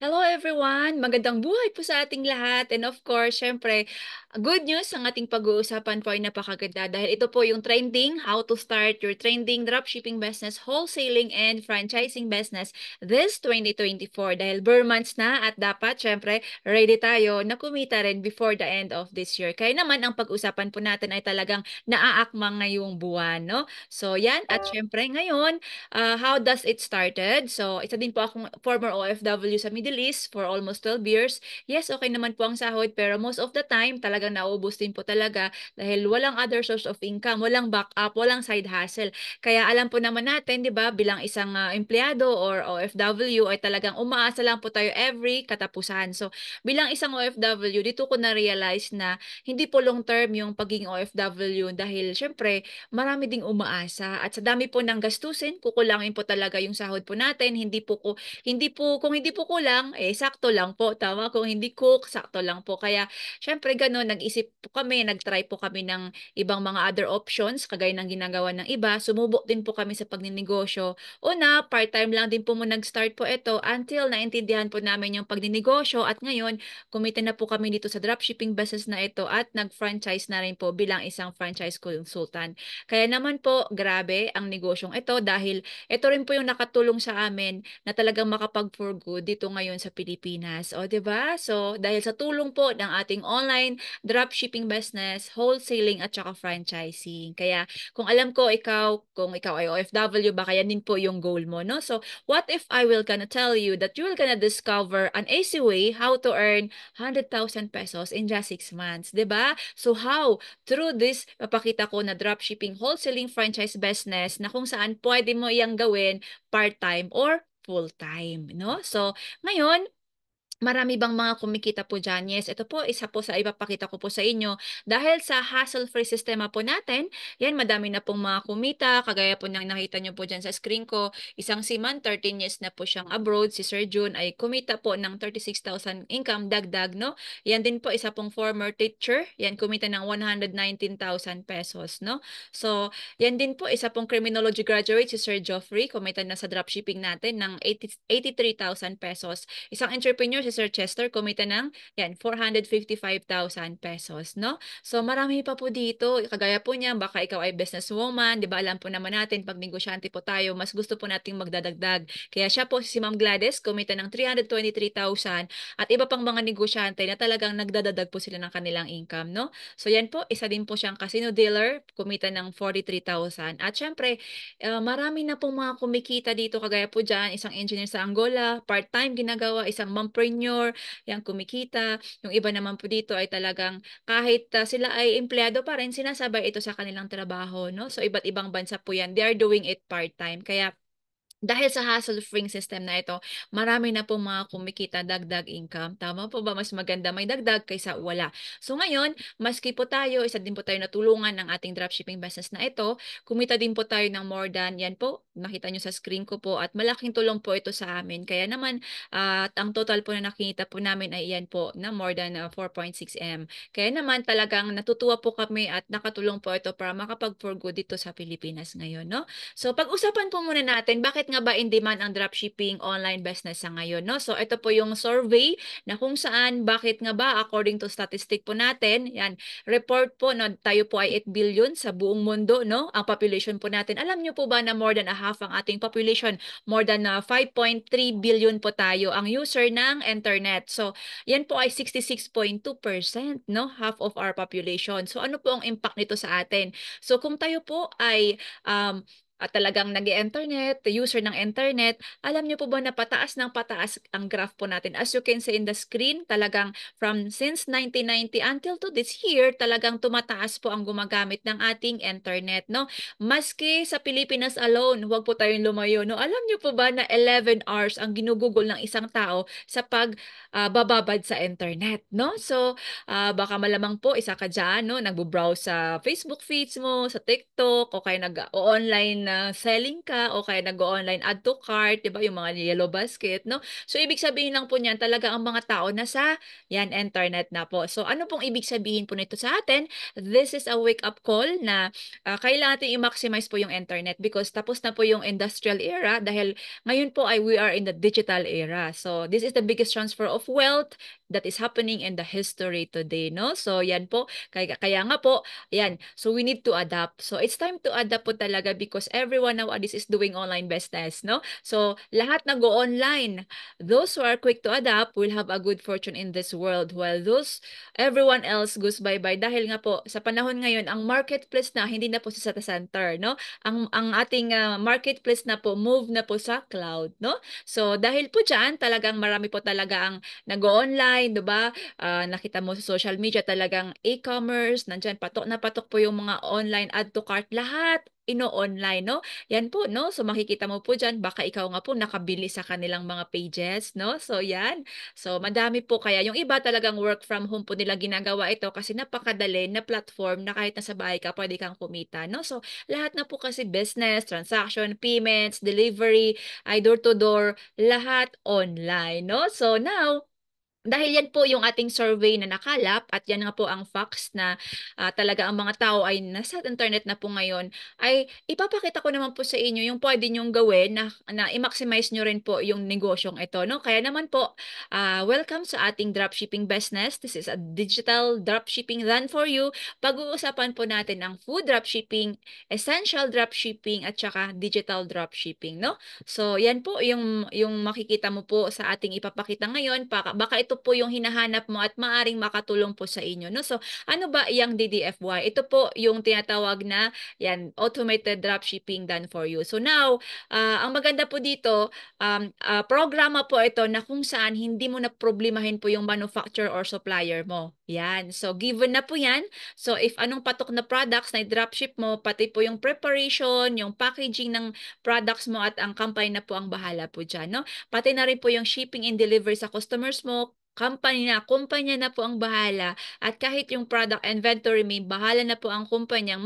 Hello everyone! Magandang buhay po sa ating lahat. And of course, syempre, good news ang ating pag-uusapan po ay napakaganda dahil ito po yung trending, how to start your trending dropshipping business, wholesaling and franchising business this 2024. Dahil bare months na at dapat, syempre, ready tayo na kumita rin before the end of this year. Kaya naman, ang pag-usapan po natin ay talagang naaakmang ngayong buwan, no? So yan, at syempre ngayon, how does it started? So, isa din po akong former OFW sa Middle East for almost 12 years. Yes, okay naman po ang sahod, pero most of the time, talagang nauubos din po talaga dahil walang other source of income, walang backup, walang side hustle. Kaya alam po naman natin, di ba, bilang isang empleyado or OFW ay talagang umaasa lang po tayo every katapusan. So, bilang isang OFW, dito ko na-realize na hindi po long term yung pagiging OFW dahil syempre, marami ding umaasa at sa dami po ng gastusin, kukulangin po talaga yung sahod po natin. Kung hindi po kulang, eh sakto lang po, tama? Kung hindi cook, sakto lang po. Kaya syempre gano'n, nag-isip po kami, nag-try po kami ng ibang mga other options kagaya ng ginagawa ng iba. Sumubok din po kami sa pagninegosyo. Una, part-time lang din po mo nag-start po ito until naintindihan po namin yung pagninegosyo at ngayon kumita na po kami dito sa dropshipping business na ito at nag-franchise na rin po bilang isang franchise consultant. Kaya naman po, grabe ang negosyong ito dahil ito rin po yung nakatulong sa amin na talagang makapag-for good dito ngayon sa Pilipinas. O, 'di ba? So, dahil sa tulong po ng ating online dropshipping business, wholesaling at saka franchising. Kaya kung alam ko kung ikaw ay OFW, baka yan din po yung goal mo, no? So, what if I will gonna tell you that you will gonna discover an easy way how to earn 100,000 pesos in just 6 months, 'di ba? So, how? Through this, papakita ko na dropshipping wholesaling franchise business na kung saan pwede mo iyang gawin part-time or full-time, no? So, ngayon, marami bang mga kumikita po dyan? Yes, ito po, isa po sa ipapakita ko po sa inyo. Dahil sa hassle-free sistema po natin, yan, madami na pong mga kumita. Kagaya po ng nakita nyo po dyan sa screen ko, isang seaman, 13 years na po siyang abroad. Si Sir June ay kumita po ng 36,000 income, dagdag, no? Yan din po, isa pong former teacher. Yan, kumita ng 119,000 pesos, no? So, yan din po, isa pong criminology graduate, si Sir Geoffrey, kumita na sa dropshipping natin ng 83,000 pesos. Isang entrepreneur, si Sir Chester, kumita ng yan, 455,000 pesos, no? So, marami pa po dito. Kagaya po niya, baka ikaw ay businesswoman, di ba? Alam po naman natin, pag negosyante po tayo, mas gusto po nating magdadagdag. Kaya siya po, si Ma'am Gladys, kumita ng 323,000 at iba pang mga negosyante na talagang nagdadadag po sila ng kanilang income, no? So, yan po, isa din po siyang casino dealer, kumita ng 43,000. At syempre, marami na pong mga kumikita dito, kagaya po dyan, isang engineer sa Angola, part-time ginagawa, isang mompreneur, yan kumikita. Yung iba naman po dito ay talagang kahit sila ay empleyado pa rin, sinasabay ito sa kanilang trabaho, no? So, iba't ibang bansa po yan. They are doing it part-time. Kaya, dahil sa hassle-free system na ito, marami na po mga kumikita dagdag income. Tama po ba? Mas maganda may dagdag kaysa wala. So ngayon, maski po tayo, isa din po tayo natulungan ng ating dropshipping business na ito. Kumita din po tayo ng more than, yan po, nakita nyo sa screen ko po at malaking tulong po ito sa amin. Kaya naman, at ang total po na nakikita po namin ay yan po na more than 4.6 M. Kaya naman talagang natutuwa po kami at nakatulong po ito para makapag-for good dito sa Pilipinas ngayon, no? So, pag-usapan po muna natin, bakit nga ba in demand ang dropshipping online business sa ngayon, no? So, ito po yung survey na kung saan, bakit nga ba, according to statistic po natin, yan, report po na tayo po ay 8 billion sa buong mundo, no? Ang population po natin. Alam niyo po ba na more than a half ang ating population, more than 5.3 billion po tayo ang user ng internet. So, yan po ay 66.2%, no? Half of our population. So, ano po ang impact nito sa atin? So, kung tayo po ay at talagang nag-internet, user ng internet, alam niyo po ba na pataas ng pataas ang graph po natin? As you can see in the screen, talagang from since 1990 until to this year, talagang tumataas po ang gumagamit ng ating internet, no? Maski sa Pilipinas alone, huwag po tayong lumayo, no? Alam niyo po ba na 11 hours ang ginugugol ng isang tao sa bababad sa internet, no? So, baka malamang po isa ka dyan, no? Nagbo-browse sa Facebook feeds mo, sa TikTok, o kaya nag-online selling ka o kaya nag-online add to cart, 'di ba, yung mga yellow basket, no? So ibig sabihin lang po niyan talaga ang mga tao nasa yan internet na po. So ano pong ibig sabihin po nito sa atin? This is a wake up call na kailangan natin i-maximize po yung internet because tapos na po yung industrial era dahil ngayon po ay we are in the digital era. So this is the biggest transfer of wealth that is happening in the history today, no? So yan po, kaya nga po, yan. So we need to adapt. So it's time to adapt po talaga because everyone nowadays is doing online business, no? So lahat nag-o-online. Those who are quick to adapt will have a good fortune in this world while those everyone else goes bye-bye dahil nga po sa panahon ngayon ang marketplace na hindi na po sa data center, no? Ang ating marketplace na po move na po sa cloud, no? So dahil po diyan talagang marami po talaga ang nag-online, 'di ba? Nakita mo sa social media talagang e-commerce, nandiyan patok na patok po yung mga online add to cart lahat ino-online, no? Yan po, no? So makikita mo po diyan baka ikaw nga po nakabili sa kanilang mga pages, no? So yan. So madami po kaya yung iba talagang work from home po nila ginagawa ito kasi napakadali na platform na kahit nasa bahay ka pwede kang kumita, no? So lahat na po kasi business, transaction, payments, delivery, ay door to door, lahat online, no? So now dahil yan po yung ating survey na nakalap at yan nga po ang facts na talaga ang mga tao ay nasa internet na po ngayon, ay ipapakita ko naman po sa inyo yung pwede nyong gawin na i-maximize nyo rin po yung negosyong ito. No? Kaya naman po, welcome sa ating dropshipping business. This is a digital dropshipping run for you. Pag-uusapan po natin ang food dropshipping, essential dropshipping at saka digital dropshipping. No? So yan po yung makikita mo po sa ating ipapakita ngayon. Baka ito po yung hinahanap mo at maaring makatulong po sa inyo, no? So, ano ba yung DDFY? Ito po yung tinatawag na yan, automated dropshipping done for you. So now, ang maganda po dito, programa po ito na kung saan hindi mo na problemahin po yung manufacturer or supplier mo. Yan. So, given na po yan. So, if anong patok na products na i-dropship mo, pati po yung preparation, yung packaging ng products mo at ang company na po ang bahala po dyan, no? Pati na rin po yung shipping and delivery sa customers mo, kumpanya na po ang bahala at kahit yung product inventory may bahala na po ang kumpanyang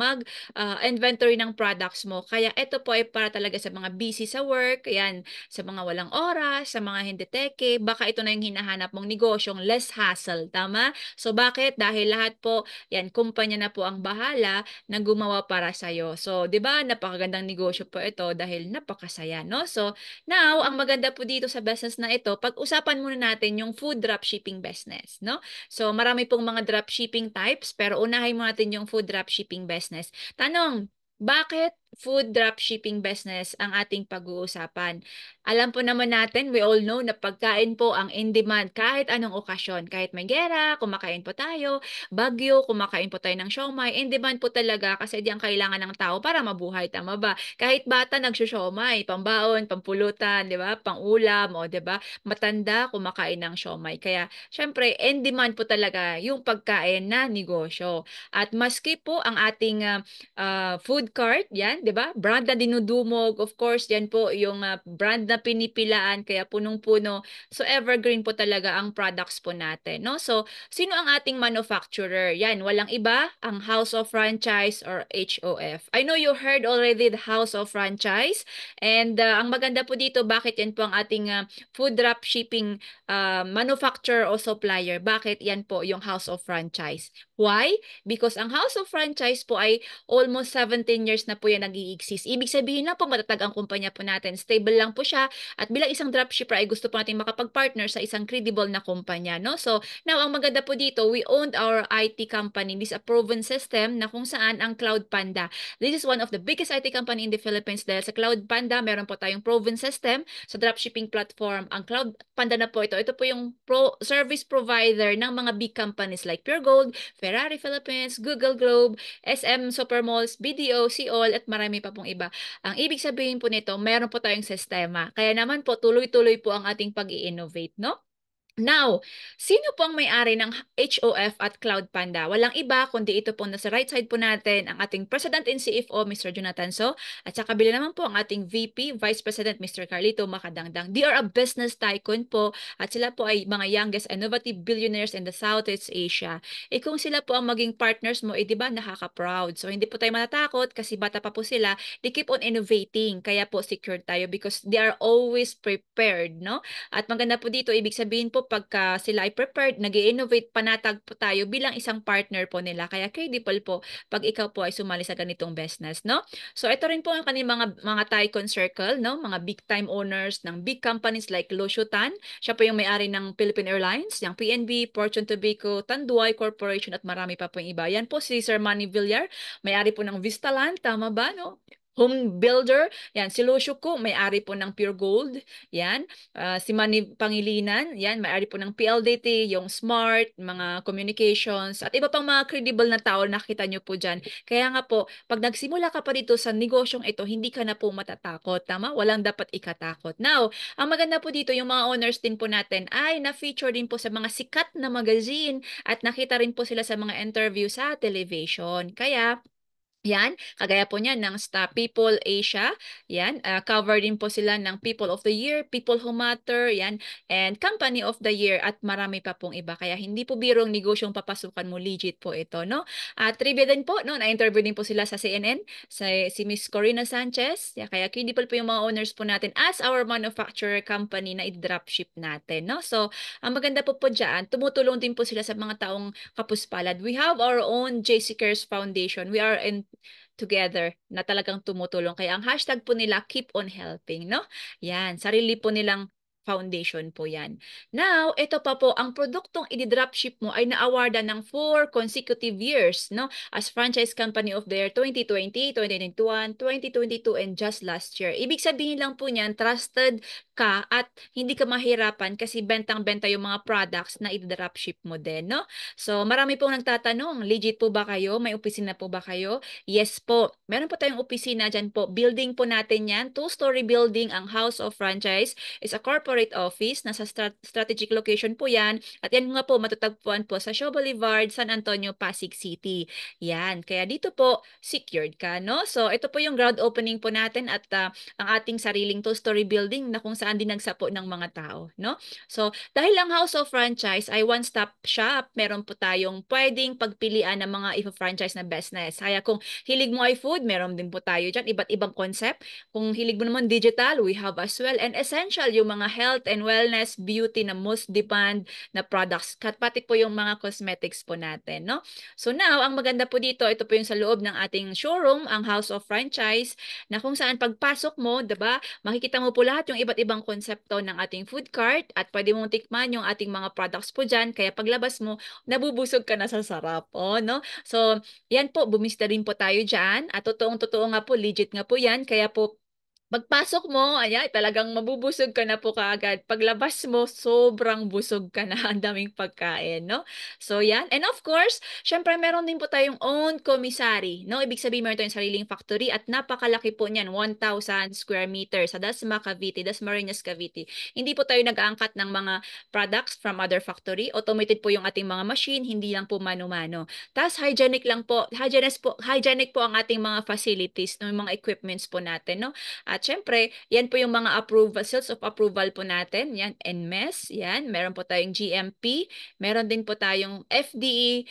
inventory ng products mo. Kaya ito po ay para talaga sa mga busy sa work, yan, sa mga walang oras, sa mga hindi teke, baka ito na yung hinahanap mong negosyong less hassle, tama? So bakit? Dahil lahat po, yan, kumpanya na po ang bahala na gumawa para sa'yo. So, di ba, napakagandang negosyo po ito dahil napakasaya, no? So, now, ang maganda po dito sa business na ito, pag-usapan muna natin yung food dropshipping business, no? So, marami pong mga dropshipping types, pero unahin mo natin yung food dropshipping business. Tanong, bakit food dropshipping business ang ating pag-uusapan? Alam po naman natin, we all know na pagkain po ang in demand kahit anong okasyon. Kahit may gera, kumakain po tayo, bagyo, kumakain po tayo ng siomai, in demand po talaga kasi diyan kailangan ng tao para mabuhay, tama ba? Kahit bata nagsusiomai, pambaon, pampulutan, 'di ba? Pangulam, o 'di ba? Matanda kumakain ng siomai. Kaya syempre, in demand po talaga yung pagkain na negosyo. At maski po ang ating food cart, yan, 'di ba? Brand na dinudumog, of course, yan po yung brand na pinipilaan kaya punong-puno. So evergreen po talaga ang products po natin, no? So sino ang ating manufacturer? Yan, walang iba, ang House of Franchise or HOF. I know you heard already the House of Franchise and ang maganda po dito, bakit yan po ang ating food drop shipping manufacturer o supplier? Bakit yan po yung House of Franchise? Why? Because ang House of Franchise po ay almost 17 years na po yan nag-i-exist. Ibig sabihin na po matatag ang kumpanya po natin. Stable lang po siya at bilang isang dropshipper ay gusto po natin makapag-partner sa isang credible na kumpanya, no? So, now ang maganda po dito, we owned our IT company. This is a proven system na kung saan ang Cloud Panda. This is one of the biggest IT company in the Philippines dahil sa Cloud Panda, meron po tayong proven system sa dropshipping platform. Ang Cloud Panda na po ito. Ito po yung service provider ng mga big companies like Pure Gold, Ferrari Philippines, Google Globe, SM Supermalls, BDO, Seoul at marami pa pong iba. Ang ibig sabihin po nito, meron po tayong sistema. Kaya naman po tuloy-tuloy po ang ating pag-i-innovate, no? Now, sino po ang may-ari ng HOF at Cloud Panda? Walang iba kundi ito po nasa right side po natin ang ating President and CFO, Mr. Jonathan So, at sa kabila naman po ang ating VP, Vice President, Mr. Carlito Macadangdang. They are a business tycoon po at sila po ay mga youngest innovative billionaires in the Southeast Asia. Kung sila po ang maging partners mo, di ba nakaka-proud? So, hindi po tayo matatakot kasi bata pa po sila. They keep on innovating, kaya po secure tayo because they are always prepared, no? At maganda po dito, ibig sabihin po pagka sila ay prepared, nag-i-innovate, panatag po tayo bilang isang partner po nila. Kaya credible po pag ikaw po ay sumali sa ganitong business, no? So ito rin po ang kanilang mga Tycoon Circle, no? Mga big time owners ng big companies like Lo Tan. Siya po yung may-ari ng Philippine Airlines, yung PNB, Fortune Tobacco, Tanduay Corporation at marami pa po yung iba. Yan po si Sir Manny Villar, may-ari po ng Vistaland, tama ba, no? Home builder, yan, si Lucio Cu, may-ari po ng Pure Gold, yan. Si Manny Pangilinan, yan, may-ari po ng PLDT, yung Smart, mga communications, at iba pang mga credible na tao nakita nyo po dyan. Kaya nga po, pag nagsimula ka pa dito sa negosyong ito, hindi ka na po matatakot, tama? Walang dapat ikatakot. Now, ang maganda po dito, yung mga owners din po natin ay na-feature din po sa mga sikat na magazine at nakita rin po sila sa mga interview sa television. Kaya, yan, kagaya po niyan ng People Asia, yan, cover din po sila ng People of the Year, People Who Matter, yan, and Company of the Year at marami pa pong iba. Kaya hindi po birong negosyong papasukan mo, legit po ito, no? At trivia din po, no, na-interview din po sila sa CNN, si Miss Corina Sanchez, kaya credible po yung mga owners po natin as our manufacturer company na i-dropship natin, no? So, ang maganda po po dyan, tumutulong din po sila sa mga taong kapuspalad. We have our own JC Cares Foundation. We are in together na talagang tumutulong. Kaya ang hashtag po nila, keep on helping, no? Yan, sarili po nilang foundation po yan. Now, ito pa po, ang produktong i-dropship mo ay na-awardan ng 4 consecutive years, no? As Franchise Company of the Year 2020, 2021, 2022, and just last year. Ibig sabihin lang po niyan, trusted ka at hindi ka mahirapan kasi bentang-benta yung mga products na i-dropship mo din, no? So, marami pong nagtatanong, legit po ba kayo? May opisina po ba kayo? Yes po. Meron po tayong opisina dyan po. Building po natin yan. 2-story building ang House of Franchise. Is a corporate office. Nasa strategic location po yan. At yan nga po, matatagpuan po sa Shaw Boulevard, San Antonio, Pasig City. Yan. Kaya dito po, secured ka, no? So, ito po yung ground opening po natin at ang ating sariling 2-story building na kung saan din nagsapo ng mga tao, no? So, dahil ang House of Franchise ay one-stop shop, meron po tayong pwedeng pagpilian ng mga i-franchise na business. Kaya kung hilig mo ay food, meron din po tayo dyan, iba't ibang concept. Kung hilig mo naman digital, we have as well. And essential, yung mga health and wellness, beauty na most demand na products. Pati po yung mga cosmetics po natin, no? So now, ang maganda po dito, ito po yung sa loob ng ating showroom, ang House of Franchise, na kung saan pagpasok mo, diba, makikita mo po lahat yung iba't ibang konsepto ng ating food cart at pwede mong tikman yung ating mga products po dyan. Kaya paglabas mo, nabubusog ka na sa sarap, oh, no? So, yan po, bumista rin po tayo dyan. At totoong-totoo nga po, legit nga po yan. Kaya po, pagpasok mo, ayan, talagang mabubusog ka na po kaagad. Paglabas mo, sobrang busog ka na. Ang daming pagkain, no? So, yan. And of course, syempre, meron din po tayong own commissary, no? Ibig sabihin, meron tayong sariling factory at napakalaki po niyan, 1,000 square meters sa Dasma, Cavite, Dasmariñas, Cavite. Hindi po tayo nag-aangkat ng mga products from other factory. Automated po yung ating mga machine, hindi lang po mano-mano. Tapos, hygienic lang po, hygienic po ang ating mga facilities, no? Yung mga equipments po natin, no? At syempre, yan po yung mga approval, seals of approval po natin. Yan, NMES, yan. Meron po tayong GMP. Meron din po tayong FDA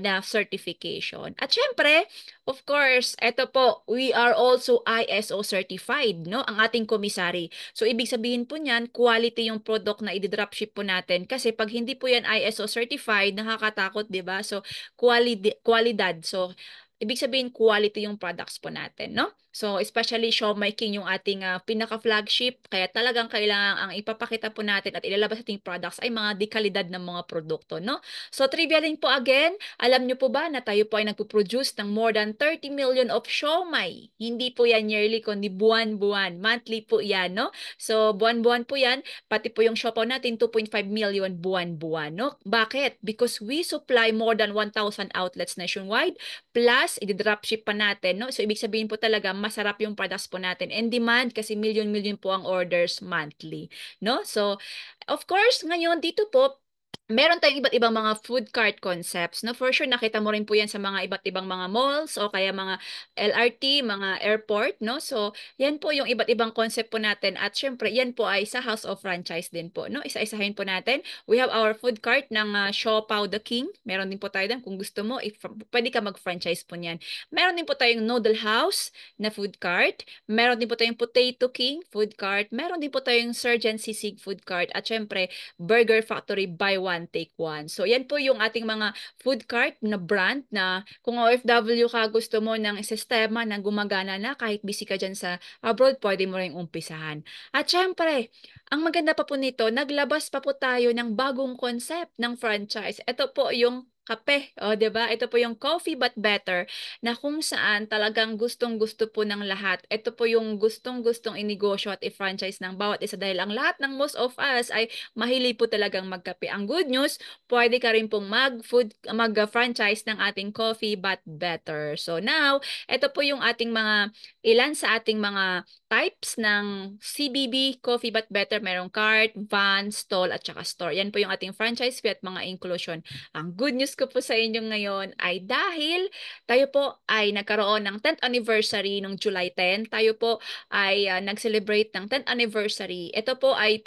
na certification. At syempre, of course, ito po, we are also ISO certified, no? Ang ating komisari. So, ibig sabihin po niyan, quality yung product na i-dropship po natin. Kasi pag hindi po yan ISO certified, nakakatakot, di ba? So, qualidad. So, ibig sabihin, quality yung products po natin, no? So, especially Showmaking yung ating pinaka-flagship. Kaya talagang kailangan ang ipapakita po natin at ilalabas ating products ay mga dekalidad ng mga produkto, no? So, trivia din po again, alam nyo po ba na tayo po ay nagpo-produce ng more than 30 million of siomai? Hindi po yan yearly, kundi buwan-buwan. Monthly po yan, no? So, buwan-buwan po yan. Pati po yung siopaw natin, 2.5 million buwan-buwan, no? Bakit? Because we supply more than 1,000 outlets nationwide. Plus, i-dropship pa natin, no? So, ibig sabihin po talaga, masarap yung products po natin. And demand kasi million-million po ang orders monthly, no? So, of course, ngayon dito po, meron tayong iba't ibang mga food cart concepts, no? For sure, nakita mo rin po yan sa mga iba't ibang mga malls o kaya mga LRT, mga airport, no? So, yan po yung iba't ibang concept po natin. At syempre, yan po ay sa House of Franchise din po, no? Isa-isahin po natin. We have our food cart ng Siopaw the King. Meron din po tayo din. Kung gusto mo, if, pwede ka mag-franchise po niyan. Meron din po tayong Noodle House na food cart. Meron din po tayong Potato King food cart. Meron din po tayong Surgeon Sisig food cart. At syempre, Burger Factory buy one, take one. So, yan po yung ating mga food cart na brand na kung OFW ka, gusto mo ng sistema na gumagana na kahit busy ka dyan sa abroad, pwede mo rin umpisahan. At syempre, ang maganda pa po nito, naglabas pa po tayo ng bagong concept ng franchise. Ito po yung kape, o 'di ba? Ito po yung Coffee But Better na kung saan talagang gustong-gusto po ng lahat. Ito po yung gustong-gustong inegosyo at i-franchise ng bawat isa dahil ang lahat ng most of us ay mahilig po talagang magkape. Ang good news, pwede ka rin pong mag-franchise ng ating Coffee But Better. So now, ito po yung ating mga ilan sa ating mga types ng CBB, Coffee But Better. Merong cart, van, stall, at saka store. Yan po yung ating franchise fee at mga inclusion. Ang good news ko po sa inyo ngayon ay dahil tayo po ay nagkaroon ng 10th anniversary nung July 10. Tayo po ay nag-celebrate ng 10th anniversary. Ito po ay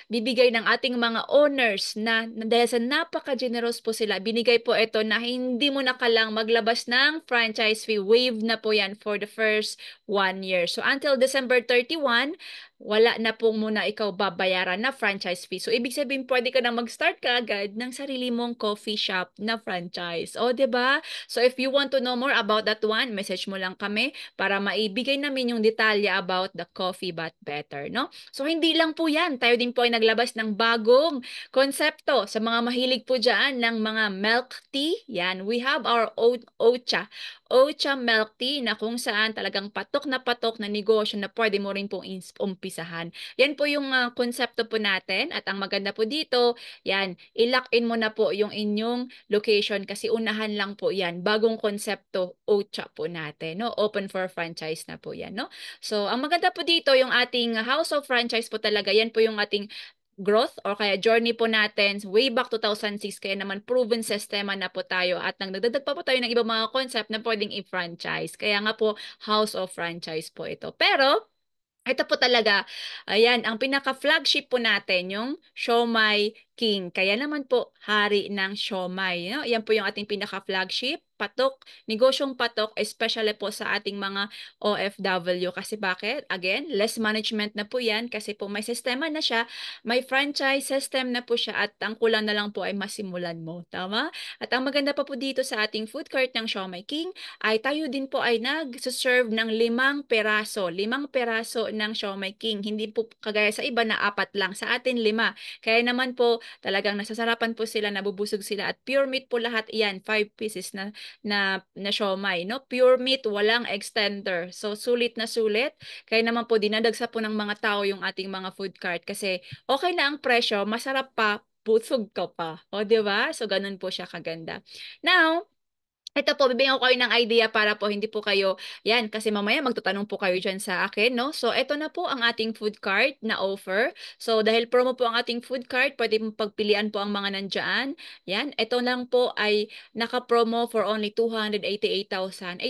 bibigay ng ating mga owners na dahil sa napaka-generous po sila, binigay po ito na hindi mo na kalang maglabas ng franchise fee. Waive na po yan for the first 1 year. So until December 31, wala na po muna ikaw babayaran na franchise fee. So, ibig sabihin, pwede ka na mag-start ka agad ng sarili mong coffee shop na franchise. O, 'di ba? So, if you want to know more about that one, message mo lang kami para maibigay namin yung detalye about the Coffee But Better, no? So, hindi lang po yan. Tayo din po ay naglabas ng bagong konsepto sa mga mahilig po dyan ng mga milk tea. Yan, we have our own Ocha. Ocha Milk Tea na kung saan talagang patok na negosyo na pwede mo rin pong umpisahan. Yan po yung konsepto po natin at ang maganda po dito, yan, i-lock in mo na po yung inyong location kasi unahan lang po yan. Bagong konsepto, Ocha po natin, no? Open for franchise na po yan, no? So, ang maganda po dito, yung ating House of Franchise po talaga, yan po yung ating growth or kaya journey po natin way back 2006 kaya naman proven sistema na po tayo at nagdagdag pa po tayo ng ibang mga concept na pwedeng i-franchise. Kaya nga po House of Franchise po ito. Pero ito po talaga, ayan, ang pinaka-flagship po natin, yung Siomai King. Kaya naman po, hari ng siomai. No? Yan po yung ating pinaka-flagship, patok, negosyong patok, especially po sa ating mga OFW. Kasi bakit? Again, less management na po yan kasi po may sistema na siya, may franchise system na po siya at ang kulang na lang po ay masimulan mo. Tama? At ang maganda pa po dito sa ating food cart ng Siomai King ay tayo din po ay nag-serve ng 5 peraso. 5 peraso ng Siomai King. Hindi po kagaya sa iba na 4 lang. Sa atin 5. Kaya naman po talagang nasasarapan po sila, nabubusog sila at pure meat po lahat iyan. 5 pieces na siomai. No? Pure meat, walang extender. So sulit na sulit. Kaya naman po dinadagsa po ng mga tao yung ating mga food cart kasi okay na ang presyo, masarap pa, busog ka pa. O, di ba? So, ganun po siya kaganda. Now, ito po, bibigyan ko kayo ng idea para po hindi po kayo, yan, kasi mamaya magtatanong po kayo dyan sa akin, no? So, ito na po ang ating food cart na offer. So, dahil promo po ang ating food cart, pwede mong pagpilian po ang mga nandyan. Yan, ito lang po ay naka-promo for only 288,888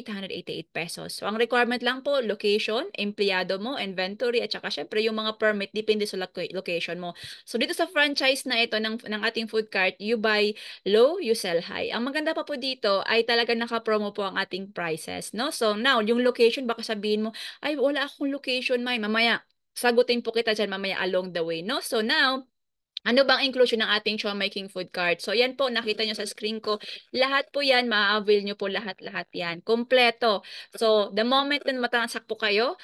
pesos. So, ang requirement lang po, location, empleyado mo, inventory, at saka syempre yung mga permit, depende sa location mo. So, dito sa franchise na ito ng ating food cart, you buy low, you sell high. Ang maganda pa po dito ay talaga naka-promo po ang ating prices, no? So now, yung location, baka sabihin mo, ay wala akong location, May. Mamaya, sagutin po kita dyan mamaya along the way, no? So now, ano bang inclusion ng ating Siomai King food cart? So, yan po, nakita nyo sa screen ko. Lahat po yan, ma-avail nyo po lahat-lahat yan. Kompleto. So, the moment na matansak po kayo,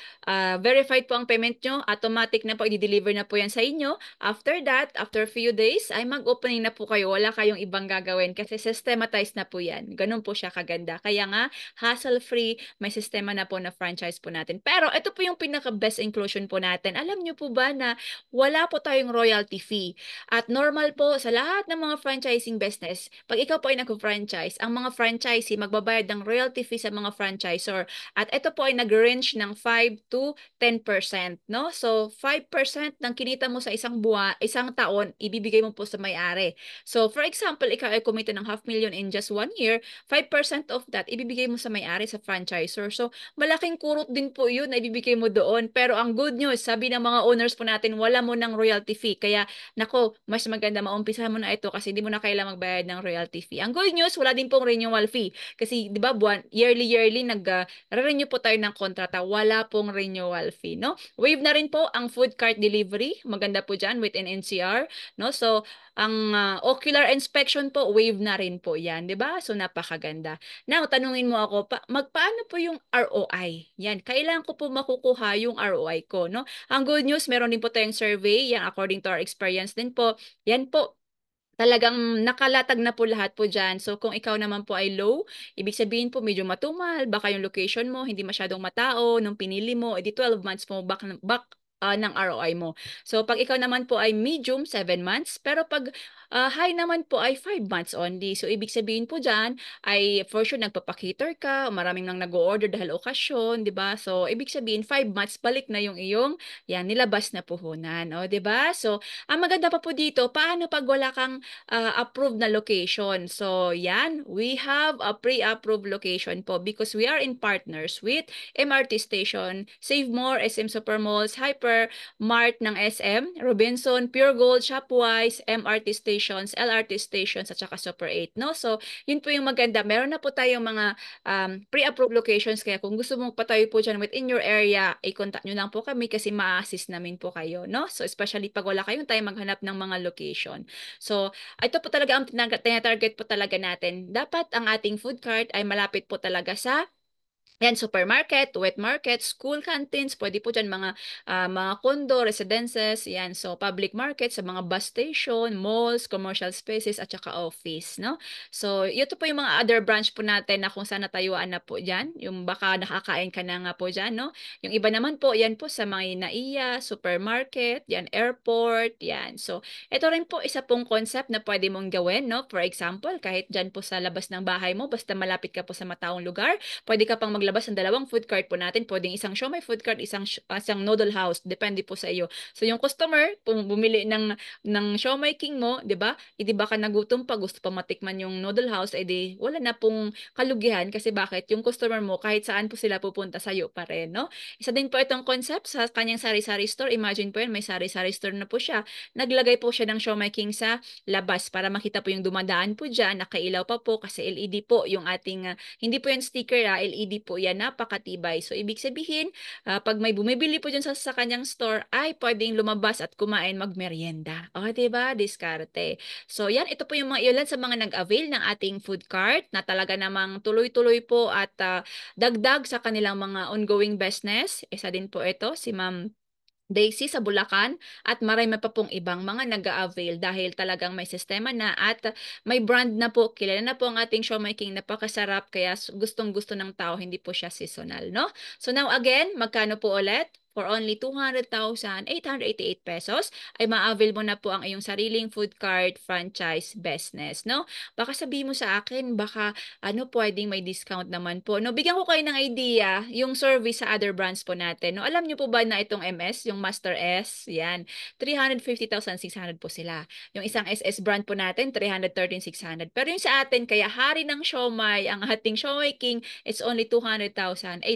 verified po ang payment nyo, automatic na po, i-deliver na po yan sa inyo. After that, after few days, ay mag-opening na po kayo. Wala kayong ibang gagawin kasi systematized na po yan. Ganun po siya kaganda. Kaya nga, hassle-free, may sistema na po na franchise po natin. Pero, ito po yung pinaka-best inclusion po natin. Alam nyo po ba na wala po tayong royalty fee? At normal po sa lahat ng mga franchising business, pag ikaw po ay nag-franchise, ang mga franchisee magbabayad ng royalty fee sa mga franchisor. At ito po ay nag-range ng 5 to 10%, no? So, 5% ng kinita mo sa isang buwan, isang taon, ibibigay mo po sa may-ari. So, for example, ikaw ay kumita ng 500,000 in just 1 year, 5% of that, ibibigay mo sa may-ari, sa franchisor. So, malaking kurot din po yun na ibibigay mo doon. Pero ang good news, sabi ng mga owners po natin, wala mo ng royalty fee. Kaya, nako, mas maganda maumpisahan mo na ito kasi hindi mo na kailangang magbayad ng royalty fee. Ang good news, wala din pong renewal fee. Kasi, di ba, yearly, nag-renew po tayo ng kontrata. Wala pong renewal fee, no? Waive na rin po ang food cart delivery. Maganda po dyan with an NCR, no? So, ang ocular inspection po, waive na rin po yan, di ba? So, napakaganda. Now, tanungin mo ako, magpaano po yung ROI? Yan, kailangan ko po makukuha yung ROI ko, no? Ang good news, meron din po tayong survey, yan according to our experience din po. Yan po, talagang nakalatag na po lahat po dyan. So, kung ikaw naman po ay low, ibig sabihin po medyo matumal, baka yung location mo, hindi masyadong matao, nung pinili mo, edi 12 months mo back ng ROI mo. So, pag ikaw naman po ay medium, 7 months. Pero pag high naman po ay 5 months only. So, ibig sabihin po dyan ay for sure nagpapakater ka, maraming nang nag-order dahil okasyon, di ba? So, ibig sabihin 5 months, balik na yung iyong yan, nilabas na puhunan. O, di ba? So, ang maganda pa po dito, paano pag wala kang approved na location? So, yan, we have a pre-approved location po because we are in partners with MRT Station, Save More, SM Supermalls, Hyper, Mart ng SM, Robinson, Pure Gold, Shopwise, MRT stations, LRT stations, at saka Super 8, no? So, yun po yung maganda. Meron na po tayong mga pre-approved locations, kaya kung gusto mong patayo po dyan within your area, i-contact nyo lang po kami kasi ma-assist namin po kayo, no? So, especially pag wala kayong time maghanap ng mga location. So, ito po talaga ang tinatarget po talaga natin. Dapat ang ating food cart ay malapit po talaga sa yan, supermarket, wet market, school canteens, pwede po dyan mga condo, residences, yan. So, public market, sa mga bus station, malls, commercial spaces, at saka office, no? So, ito po yung mga other branch po natin na kung saan natayuan na po dyan. Yung baka nakakain ka na nga po dyan, no? Yung iba naman po, yan po sa mga NAIA, supermarket, yan, airport, yan. So, ito rin po isa pong concept na pwede mong gawin, no? For example, kahit dyan po sa labas ng bahay mo, basta malapit ka po sa mataong lugar, pwede ka pang maglabas ng dalawang food cart po natin. Pwedeng isang siomai food cart, isang noodle house. Depende po sa iyo. So, yung customer, bumili ng siomai king mo, di ba? Di ba ka nagutom pa, gusto pa matikman yung noodle house, edi wala na pong kalugihan kasi bakit? Yung customer mo, kahit saan po sila pupunta sa iyo pa rin, no? Isa din po itong concept sa kanyang sari-sari store. Imagine po yan, may sari-sari store na po siya. Naglagay po siya ng siomai king sa labas para makita po yung dumadaan po dyan. Nakailaw pa po kasi LED po yung ating, hindi po yan sticker, LED po yan, napakatibay. So, ibig sabihin, pag may bumibili po dyan sa kanyang store, ay pwedeng lumabas at kumain, magmerienda. O, diba? Diskarte. So, yan, ito po yung mga ilan sa mga nag-avail ng ating food cart na talaga namang tuloy-tuloy po at dagdag sa kanilang mga ongoing business. Isa din po ito, si Ma'am Daisy sa Bulacan at marami pa pong ibang mga nag-a-avail dahil talagang may sistema na at may brand na po. Kilala na po ang ating siomai king, napakasarap kaya gustong-gusto ng tao, hindi po siya seasonal, no? So now again, magkano po ulit? For only 200,888 pesos ay ma-avail mo na po ang iyong sariling food cart franchise business, no? Baka sabihin mo sa akin, baka pwedeng may discount naman po. No, bigyan ko kayo ng idea, yung service sa other brands po natin. No, alam niyo po ba na itong MS, yung Master S, yan, 350,600 po sila. Yung isang SS brand po natin, 313,600. Pero yung sa atin, kaya hari ng siomai, ang ating siomai king, it's only 200,888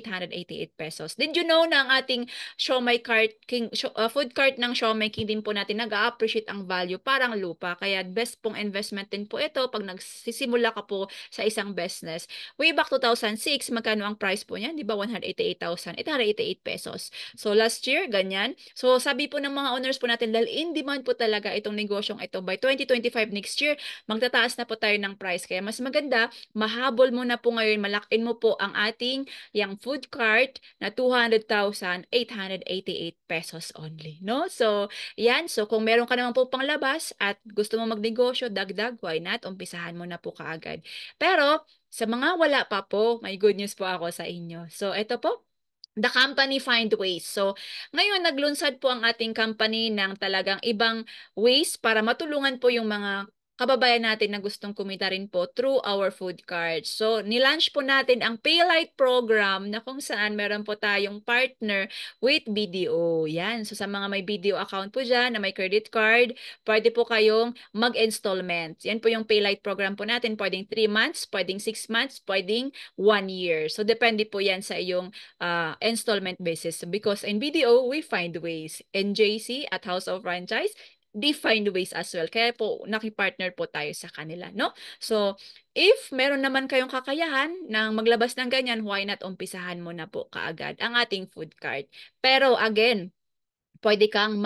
pesos. Did you know na ang ating siomai cart king, food cart ng siomai king din po natin nag-a-appreciate ang value, parang lupa. Kaya best pong investment din po ito pag nagsisimula ka po sa isang business. Way back 2006, magkano ang price po niyan? Di ba 188,888 pesos. So last year, ganyan. So sabi po ng mga owners po natin, dahil in demand po talaga itong negosyong ito, by 2025 next year, magtataas na po tayo ng price. Kaya mas maganda, mahabol mo na po ngayon, malakin mo po ang ating yung food cart na 200,888 pesos only. No? So, yan. So, kung meron ka naman po panglabas at gusto mo magnegosyo, dagdag, why not? Umpisahan mo na po kaagad. Pero, sa mga wala pa po, may good news po ako sa inyo. So, ito po. the company find ways. So, ngayon naglunsad po ang ating company ng talagang ibang ways para matulungan po yung mga kababayan natin na gustong kumita rin po through our food cards. So, nilaunch po natin ang Paylight program na kung saan meron po tayong partner with BDO. Yan. So, sa mga may BDO account po dyan na may credit card, pwede po kayong mag-installment. Yan po yung Paylight program po natin. Pwedeng 3 months, pwedeng 6 months, pwedeng 1 year. So, depende po yan sa iyong installment basis. Because in BDO, we find ways. NJC at House of Franchise, they find ways as well. Kaya po, nakipartner po tayo sa kanila, no? So, if meron naman kayong kakayahan ng maglabas ng ganyan, why not umpisahan mo na po kaagad ang ating food cart. Pero again, pwede kang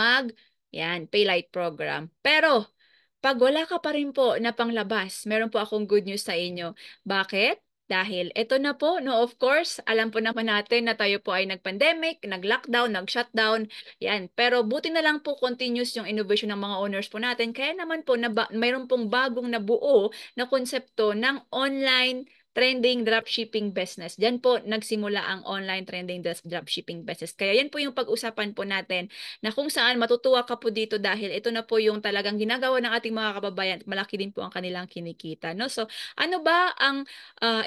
Paylight program. Pero, pag wala ka pa rin po na panglabas, meron po akong good news sa inyo. Bakit? Dahil ito na po, no, of course, alam po naman natin na tayo po ay nag-pandemic, nag-lockdown, nag-shutdown, yan. Pero buti na lang po continuous yung innovation ng mga owners po natin. Kaya naman po, mayroon pong bagong nabuo na konsepto ng online trending dropshipping business. Diyan po nagsimula ang online trending dropshipping business. Kaya yan po yung pag-usapan po natin na kung saan matutuwa ka po dito dahil ito na po yung talagang ginagawa ng ating mga kababayan. Malaki din po ang kanilang kinikita, no? So, ano ba ang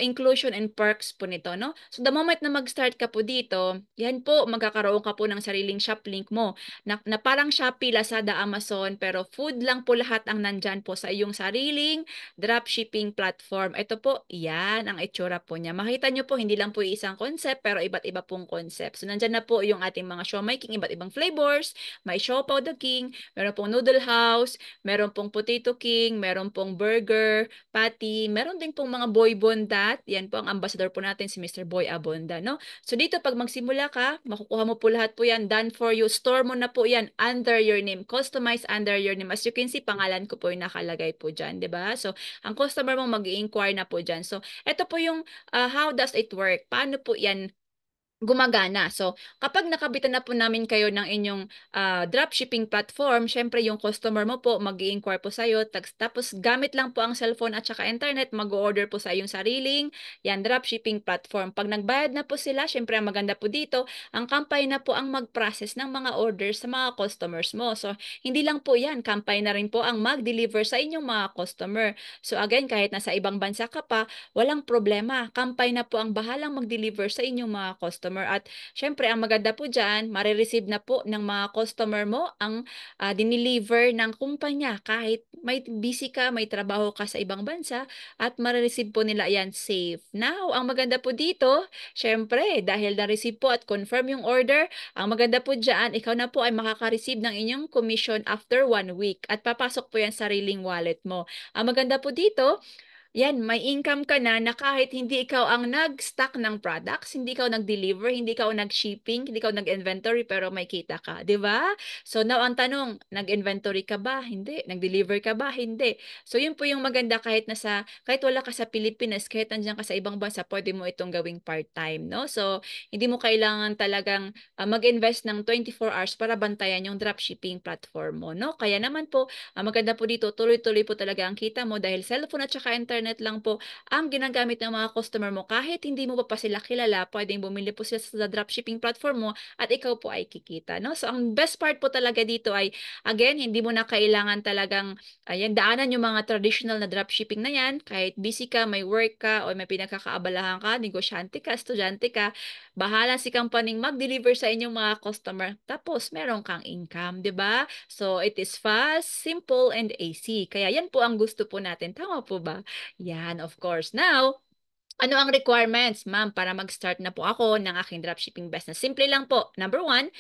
inclusion and perks po nito, no? So, the moment na mag-start ka po dito, yan po, magkakaroon ka po ng sariling shop link mo na parang Shopee, Lazada, Amazon, pero food lang po lahat ang nandyan po sa iyong sariling dropshipping platform. Ito po, yan ang itsura po niya. Makita nyo po, hindi lang po isang concept, pero iba't iba pong concept. So, nandyan na po yung ating mga siomai king, iba't ibang flavors. May Siopaw the King, meron pong Noodle House, meron pong Potato King, meron pong burger, patty, meron din pong mga Boy Bondat. Yan po ang ambassador po natin, si Mr. Boy Abonda, no? So, dito, pag magsimula ka, makukuha mo po lahat po yan, done for you. Store mo na po yan under your name, customized under your name. As you can see, pangalan ko po yung nakalagay po dyan, di ba? So, ang customer mo mag-i-inquire na po dyan. So, ito po yung how does it work? Paano po yan gumagana. So, kapag nakabitan na po namin kayo ng inyong dropshipping platform, syempre yung customer mo po mag-i-inquire po sa iyo, tapos gamit lang po ang cellphone at saka internet, mag-order po sa iyong sariling dropshipping platform. Pag nagbayad na po sila, syempre ang maganda po dito, ang company na po ang mag-process ng mga orders sa mga customers mo. So, hindi lang po yan, company na rin po ang mag-deliver sa inyong mga customer. So, again, kahit nasa ibang bansa ka pa, walang problema. Company na po ang bahalang mag-deliver sa inyong mga customer. At syempre, ang maganda po dyan, marireceive na po ng mga customer mo ang dineliver ng kumpanya. Kahit may busy ka, may trabaho ka sa ibang bansa, at marireceive po nila yan safe. Now, ang maganda po dito, syempre, dahil na-receive po at confirm yung order, ang maganda po dyan, ikaw na po ay makaka-receive ng inyong commission after 1 week. At papasok po yan sa sariling wallet mo. Ang maganda po dito, yan, may income ka na kahit hindi ikaw ang nag-stock ng products, hindi ikaw nag-deliver, hindi ikaw nag-shipping, hindi ikaw nag-inventory, pero may kita ka, di ba? So now ang tanong, nag-inventory ka ba? Hindi. Nag-deliver ka ba? Hindi. So yun po yung maganda kahit wala ka sa Pilipinas, kahit nandiyan ka sa ibang bansa, pwede mo itong gawing part-time, no? So hindi mo kailangan talagang mag-invest ng 24 hours para bantayan yung dropshipping platform mo, no? Kaya naman po, ang maganda po dito, tuloy-tuloy po talaga ang kita mo dahil cellphone at saka internet lang po ang ginagamit ng mga customer mo. Kahit hindi mo pa sila kilala, pwedeng bumili po sila sa dropshipping platform mo at ikaw po ay kikita, no? So, ang best part po talaga dito ay, again, hindi mo na kailangan talagang, daanan yung mga traditional na dropshipping na yan. Kahit busy ka, may work ka, o may pinagkakaabalahan ka, negosyante ka, estudyante ka, bahala si company mag-deliver sa inyong mga customer. Tapos, meron kang income, di ba? So, it is fast, simple, and easy. Kaya yan po ang gusto po natin. Tama po ba? Yan, of course. Now, ano ang requirements, ma'am, para mag-start na po ako ng aking dropshipping business? Simple lang po. Number one,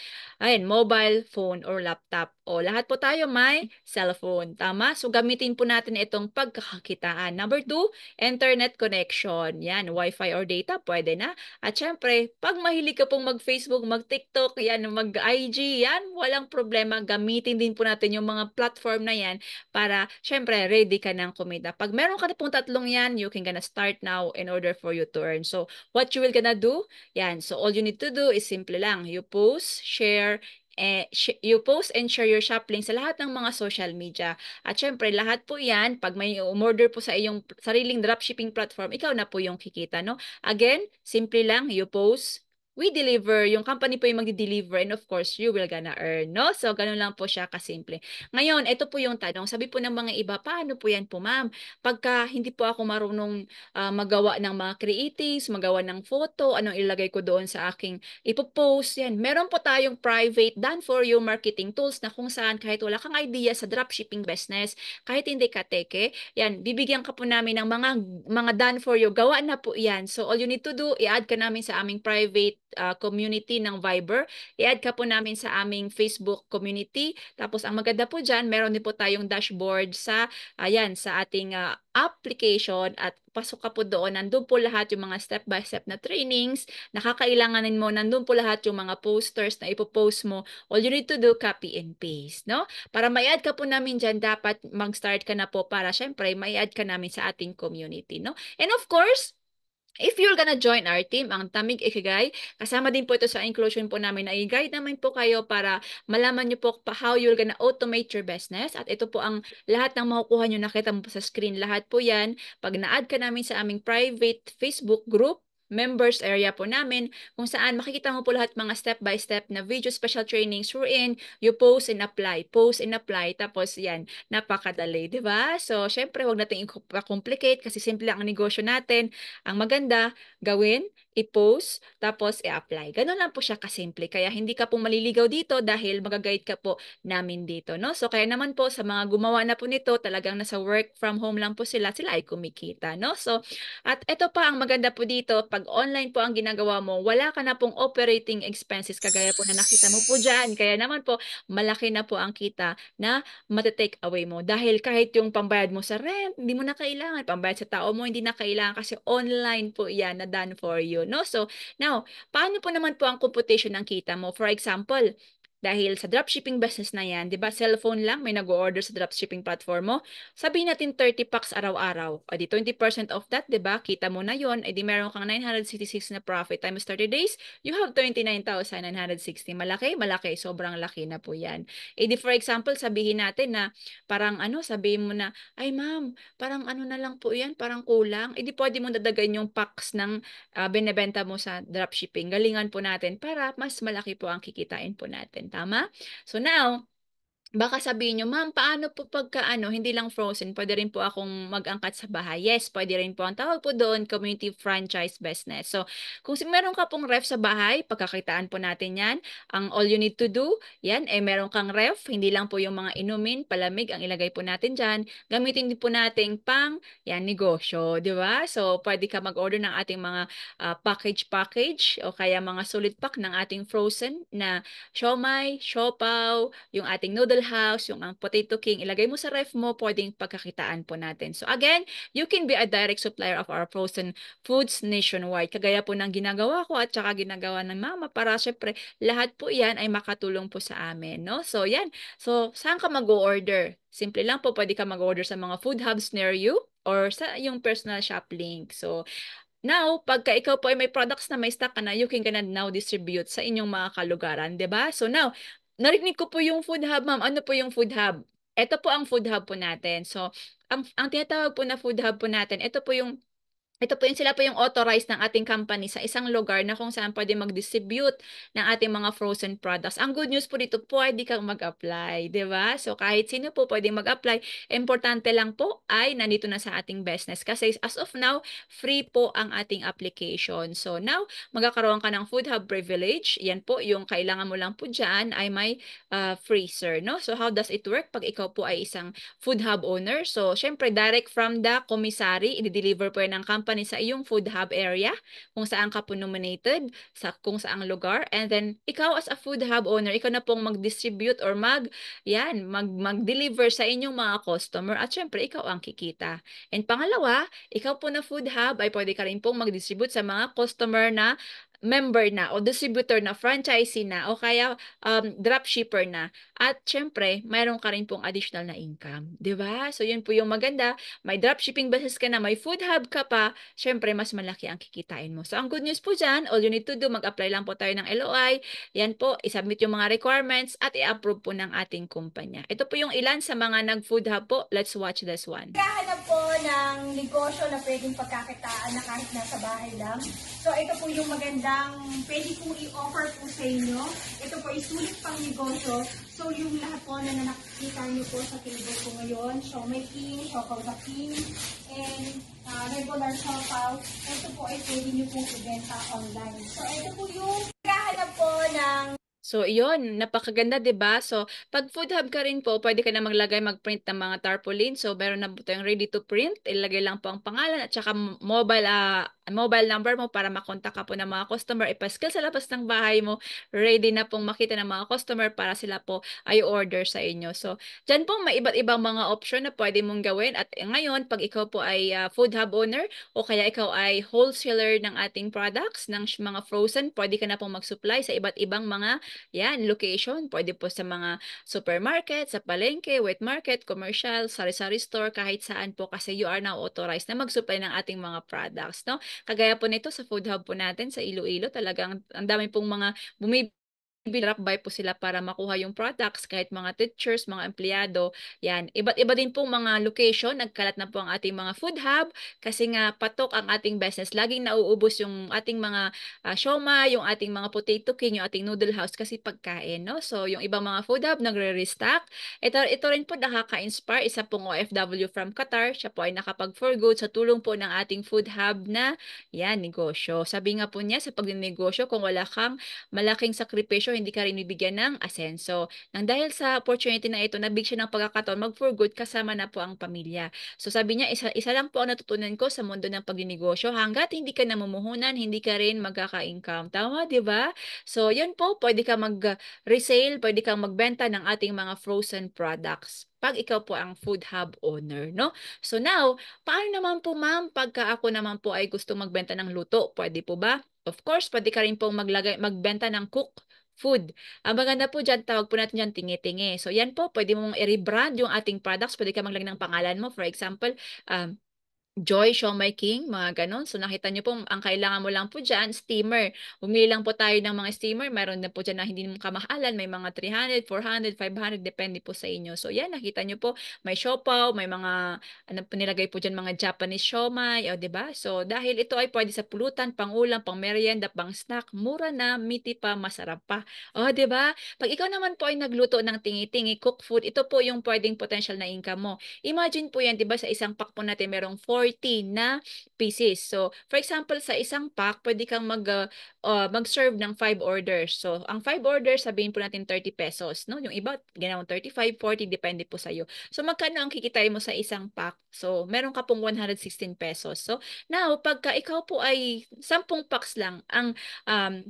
mobile phone or laptop. O, lahat po tayo may cellphone. Tama? So, gamitin po natin itong pagkakakitaan. Number two, internet connection. Yan, wifi or data, pwede na. At syempre, pag mahilig ka pong mag-Facebook, mag-TikTok, yan, mag-IG, yan, walang problema. Gamitin din po natin yung mga platform na yan para, syempre, ready ka ng kumita. Pag meron ka na pong tatlong yan, you can gonna start now in order for you to earn. So, what you will gonna do? Yan. So, all you need to do is simple lang. You post and share your shop link sa lahat ng mga social media. At syempre, lahat po yan, pag may umorder po sa iyong sariling dropshipping platform, ikaw na po yung kikita, no? Again, simple lang, you post, we deliver, yung company po yung magdi-deliver, and of course, you will gonna earn, no? So, ganun lang po siya kasimple. Ngayon, ito po yung tanong. Sabi po ng mga iba, paano po yan po, ma'am? Pagka hindi po ako marunong magawa ng mga creatives, magawa ng photo, anong ilagay ko doon sa aking ipopost, yan. Meron po tayong private done for you marketing tools na kung saan kahit wala kang idea sa dropshipping business, kahit hindi ka teke, yan, bibigyan ka po namin ng mga done for you. Gawa na po yan. So, all you need to do, i-add ka namin sa aming private community ng Viber. I-add ka po namin sa aming Facebook community. Tapos, ang maganda po dyan, meron din po tayong dashboard sa, ayan, sa ating application at pasok ka po doon. Nandun po lahat yung mga step-by-step na trainings na kakailanganin mo. Nandun po lahat yung mga posters na ipopost mo. All you need to do, copy and paste, no? Para may-add ka po namin dyan, dapat mag-start ka na po para syempre may-add ka namin sa ating community, no? And of course, if you're gonna join our team, ang Tamig Ikigai, kasama din po ito sa inclusion po namin na i-guide namin po kayo para malaman nyo po how you're gonna automate your business. At ito po ang lahat ng makukuha nyo, nakita mo po sa screen. Lahat po yan, pag na-add ka namin sa aming private Facebook group, members area po namin, kung saan makikita mo po lahat mga step-by-step na video special trainings wherein you post and apply, tapos yan, napakadali, di ba? So, syempre, huwag natin i-complicate kasi simple lang ang negosyo natin. Ang maganda, gawin, i-post, tapos i-apply. Ganun lang po siya kasimple. Kaya hindi ka po maliligaw dito dahil magaguide ka po namin dito, no? So, kaya naman po sa mga gumawa na po nito, talagang nasa work from home lang po sila ay kumikita, no? So, at ito pa ang maganda po dito, pag online po ang ginagawa mo, wala ka na pong operating expenses kagaya po na nakita mo po dyan. Kaya naman po, malaki na po ang kita na mati-take away mo. Dahil kahit yung pambayad mo sa rent, hindi mo na kailangan. Pambayad sa tao mo, hindi na kailangan kasi online po yan na done for you, no? So, now, paano po naman po ang computation ng kita mo? For example, dahil sa dropshipping business na yan, di ba, cellphone lang, may nag-order sa dropshipping platform mo, sabihin natin 30 packs araw-araw. O di 20% of that, di ba, kita mo na yon, edi meron kang 966 na profit times 30 days, you have 29,960. Malaki? Malaki. Sobrang laki na po yan. Edi for example, sabihin natin na parang ano, sabihin mo na, ay ma'am, parang ano na lang po yan, parang kulang. Edi pwede mo dadagan yung packs ng binebenta mo sa dropshipping. Galingan po natin para mas malaki po ang kikitain po natin. Tama? So now, baka sabihin nyo, ma'am, paano po pagka hindi lang frozen, pwede rin po akong mag-angkat sa bahay. Yes, pwede rin po. Ang tawag po doon, community franchise business. So, kung meron ka pong ref sa bahay, pagkakitaan po natin yan. Ang all you need to do, yan, meron kang ref, hindi lang po yung mga inumin, palamig, ang ilagay po natin dyan. Gamitin din po natin pang, yan, negosyo, di ba? So, pwede ka mag-order ng ating mga package, o kaya mga solid pack ng ating frozen na siomai, siopaw, yung ating noodle house, yung ang potato king, ilagay mo sa ref mo, pwedeng pagkakitaan po natin. So again, you can be a direct supplier of our frozen foods nationwide. Kagaya po ng ginagawa ko at saka ginagawa ng mama para syempre lahat po yan ay makatulong po sa amin, no? So yan. So saan ka mag-order? Simple lang po, pwede ka mag-order sa mga food hubs near you or sa yung personal shop link. So now, pagka ikaw po ay may products na may stock ka na, you can gonna now distribute sa inyong mga kalugaran, 'di ba? So now, narinig ko po yung food hub, ma'am. Ano po yung food hub? Ito po ang food hub po natin. So, ang tinatawag po na food hub po natin, ito po yung sila po yung authorized ng ating company sa isang lugar na kung saan pwede mag-distribute ng ating mga frozen products. Ang good news po dito, pwede kang mag-apply, di ba? So kahit sino po pwede mag-apply. Importante lang po ay nandito na sa ating business kasi as of now, free po ang ating application. So now, magkakaroon ka ng food hub privilege. Yan po, yung kailangan mo lang po dyan ay may freezer, no? So how does it work pag ikaw po ay isang food hub owner? So syempre, direct from the commissary, i-deliver po yan ng company sa iyong food hub area kung saan ka po nominated sa kung saang lugar, and then ikaw as a food hub owner, ikaw na pong mag-distribute or mag-deliver sa inyong mga customer at syempre ikaw ang kikita. And pangalawa, ikaw po na food hub ay pwede ka rin pong mag-distribute sa mga customer na member na o distributor na, franchisee na o kaya dropshipper na. At syempre, mayroon ka rin pong additional na income. 'Di ba? So yun po yung maganda. May dropshipping business ka na, may food hub ka pa, syempre mas malaki ang kikitain mo. So ang good news po dyan, all you need to do, mag-apply lang po tayo ng LOI. Yan po, isubmit yung mga requirements at i-approve po ng ating kumpanya. Ito po yung ilan sa mga nag-food hub po. Let's watch this one. po ng negosyo na pwedeng pagkakitaan na kahit nasa bahay lang. So ito po yung magandang pwede kong i-offer po sa inyo. Ito po isulit pang negosyo. So yung lahat po na nakikita nyo po sa table ko ngayon, siomai king, siopaw king, and regular siopaw, ito po ay pwede nyo pong ibenta online. So ito po yung kahanap po ng So, iyon, napakaganda, 'di ba? So, pag food hub ka rin po, pwede ka na maglagay, mag-print ng mga tarpaulin. So, meron na po tayong ready to print. Ilagay lang po ang pangalan at saka mobile number mo para makontak ka po ng mga customer. Ipaskil sa labas ng bahay mo, ready na pong makita ng mga customer para sila po ay order sa inyo. So, dyan po may iba't ibang mga option na pwede mong gawin. At ngayon, pag ikaw po ay food hub owner o kaya ikaw ay wholesaler ng ating products, ng mga frozen, pwede ka na pong mag-supply sa iba't ibang mga yan, location. Pwede po sa mga supermarket, sa palengke, wet market, commercial, sari-sari store, kahit saan po kasi you are now authorized na mag-supply ng ating mga products, no? Kagaya po nito sa food hub po natin sa Iloilo, talagang ang dami pong mga bumibili drop by po sila para makuha yung products kahit mga teachers, mga empleyado. Yan. Iba't iba din pong mga location. Nagkalat na po ang ating mga food hub kasi nga patok ang ating business. Laging nauubos yung ating mga siomai, yung ating mga potato king, yung ating noodle house kasi pagkain, no? So, yung ibang mga food hub nagre-restock. Ito rin po nakaka-inspire. Isa pong OFW from Qatar. Siya po ay nakapag-for good sa tulong po ng ating food hub na yan, negosyo. Sabi nga po niya sa pagnegosyo, kung wala kang malaking sakripisyo, hindi ka rin bibigyan ng asenso. Nang dahil sa opportunity na ito, nabig siya ng pagkakataon mag-for good kasama na po ang pamilya. So sabi niya, isa lang po ang natutunan ko sa mundo ng pagnegosyo, hanggat hindi ka namumuhunan, hindi ka rin magkaka-income. Tama, di ba? So yun po, pwede ka mag-resale, pwede kang magbenta ng ating mga frozen products pag ikaw po ang food hub owner, no? So now, paano naman po ma'am pagka ako naman po ay gusto magbenta ng luto? Pwede po ba? Of course, pwede ka rin pong magbenta ng cook food. Ang maganda po dyan, tawag po natin dyan tingi-tingi. So yan po, pwede mong i-rebrand yung ating products. Pwede ka maglagay ng pangalan mo. For example, Joy Siomai King, mga ganon. So nakita nyo po, ang kailangan mo lang po dyan, steamer. Bumili lang po tayo ng mga steamer. Mayroon na po dyan na hindi mo kamahalan. May mga 300, 400, 500, depende po sa inyo. So yan, nakita nyo po, may siopaw, may mga, ano po nilagay po dyan, mga Japanese siomai, o diba? So dahil ito ay pwede sa pulutan, pang ulam, pang merienda, pang snack, mura na, meaty pa, masarap pa. O diba? Pag ikaw naman po ay nagluto ng tingi-tingi, cook food, ito po yung pwedeng potential na income mo. Imagine po yan, di ba, sa isang pack po natin merong 40 na pieces. So, for example, sa isang pack, pwede kang mag-serve ng 5 orders. So, ang 5 orders, sabihin po natin 30 pesos. No? Yung iba, ginawang 35, 40, depende po sa'yo. So, magkano ang kikitain mo sa isang pack? So, meron ka pong 116 pesos. So, now, pagka ikaw po ay 10 packs lang ang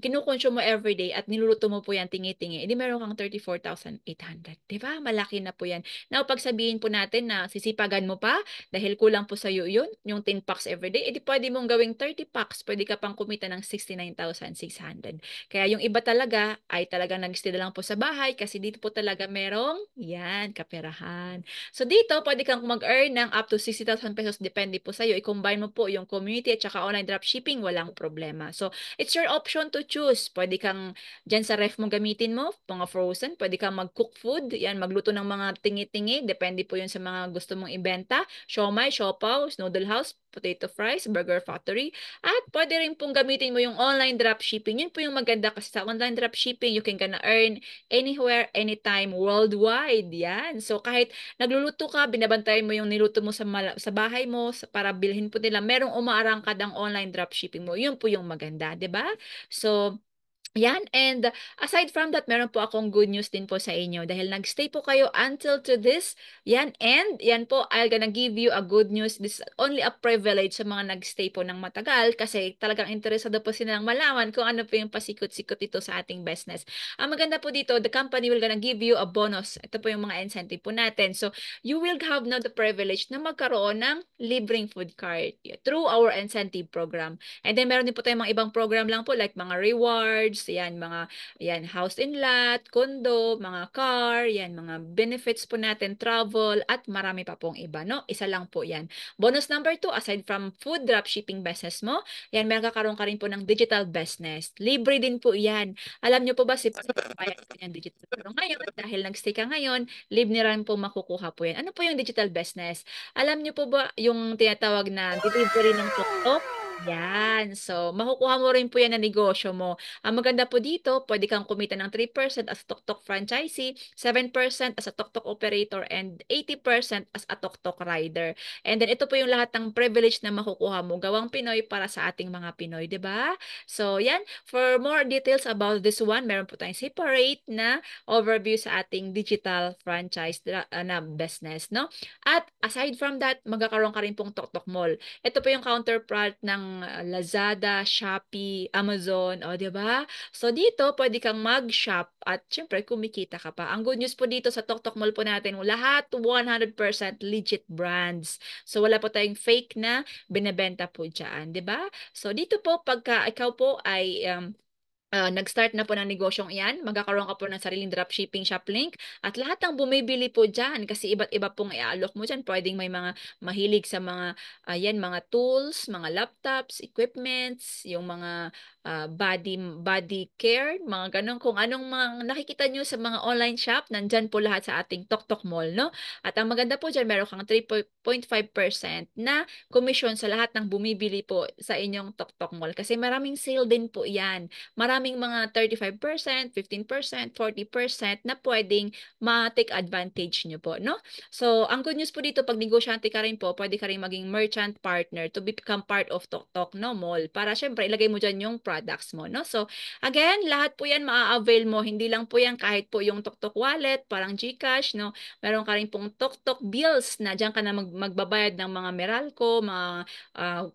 kinukonsume mo everyday at niluluto mo po yan tingi-tingi, edi meron kang 34,800. Diba? Malaki na po yan. Now, pag sabihin po natin na sisipagan mo pa, dahil kulang po sa'yo yun, yung 10 packs everyday, edi pwede mong gawing 30 packs, pwede ka pang kumita ng 69,600. Kaya yung iba talaga ay talagang nag-stay na lang po sa bahay kasi dito po talaga merong, yan, kaperahan. So dito, pwede kang mag-earn ng up to 60,000 pesos, depende po sa'yo. I-combine mo po yung community at saka online dropshipping, walang problema. So, it's your option to choose. Pwede kang dyan sa ref mo gamitin mo, mga frozen, pwede kang mag-cook food, yan, magluto ng mga tingi-tingi, depende po yun sa mga gusto mong ibenta, siomai, siopaw, noodle house, potato fries, burger factory, at pwede rin pong gamitin mo yung online dropshipping. Yun po yung maganda kasi sa online dropshipping, you can gonna earn anywhere, anytime, worldwide. Yan. So, kahit nagluluto ka, binabantayan mo yung niluto mo sa bahay mo para bilhin po nila, merong umaarangkad ang online dropshipping mo. Yun po yung maganda, 'di ba? So, yan, and aside from that, meron po akong good news din po sa inyo dahil nagstay po kayo until to this, yan, and yan po, I'm gonna give you a good news. This is only a privilege sa mga nagstay po ng matagal kasi talagang interesado po silang malaman kung ano po yung pasikot-sikot ito sa ating business. Ang maganda po dito, the company will gonna give you a bonus. Ito po yung mga incentive po natin. So, you will have now the privilege na magkaroon ng libreng food cart through our incentive program. And then, meron din po tayong mga ibang program lang po like mga rewards, loans, yan, mga, yan, house and lot, condo, mga car, yan, mga benefits po natin, travel, at marami pa pong iba, no? Isa lang po yan. Bonus number 2, aside from food dropshipping business mo, yan, meron kakaroon ka rin po ng digital business. Libre din po yan. Alam nyo po ba si bayad po yan digital? Pero ngayon, dahil nag-stay ka ngayon, libre na rin po makukuha po yan. Ano po yung digital business? Alam nyo po ba yung tinatawag na delivery ng tok-tok? Yan. So, makukuha mo rin po yan na negosyo mo. Ang maganda po dito, pwede kang kumita ng 3% as a tok-tok franchisee, 7% as a tok-tok operator, and 80% as a tok-tok rider. And then, ito po yung lahat ng privilege na makukuha mo. Gawang Pinoy para sa ating mga Pinoy, di ba? So, yan. For more details about this one, meron po tayong separate na overview sa ating digital franchise na business, no? At aside from that, magkakaroon ka rin pong tok-tok mall. Ito po yung counterpart ng Lazada, Shopee, Amazon, o, di ba? So, dito, pwede kang mag-shop at syempre, kumikita ka pa. Ang good news po dito sa Tok Tok Mall po natin, lahat 100% legit brands. So, wala po tayong fake na binebenta po dyan, di ba? So, dito po, pagka ikaw po ay nag-start na po ng negosyong iyan, magkakaroon ka po ng sariling dropshipping shop link at lahat ng bumibili po dyan kasi iba't iba pong i-alok mo dyan. Pwedeng may mga mahilig sa mga, ayan, mga tools, mga laptops, equipments, yung mga body care, mga ganun. Kung anong mga nakikita nyo sa mga online shop, nandyan po lahat sa ating Tok Tok Mall, no? At ang maganda po dyan, meron kang 3.5% na commission sa lahat ng bumibili po sa inyong Tok Tok Mall kasi maraming sale din po yan. Maraming mga 35%, 15%, 40% na pwedeng ma-take advantage nyo po, no? So, ang good news po dito, pag negosyante ka rin po, pwede ka rin maging merchant partner to become part of TokTok, no, mall, para syempre ilagay mo dyan yung products mo, no? So, again, lahat po yan maa-avail mo, hindi lang po yan kahit po yung TokTok wallet, parang GCash, no? Meron ka rin pong TokTok bills na dyan ka na magbabayad ng mga Meralco, mga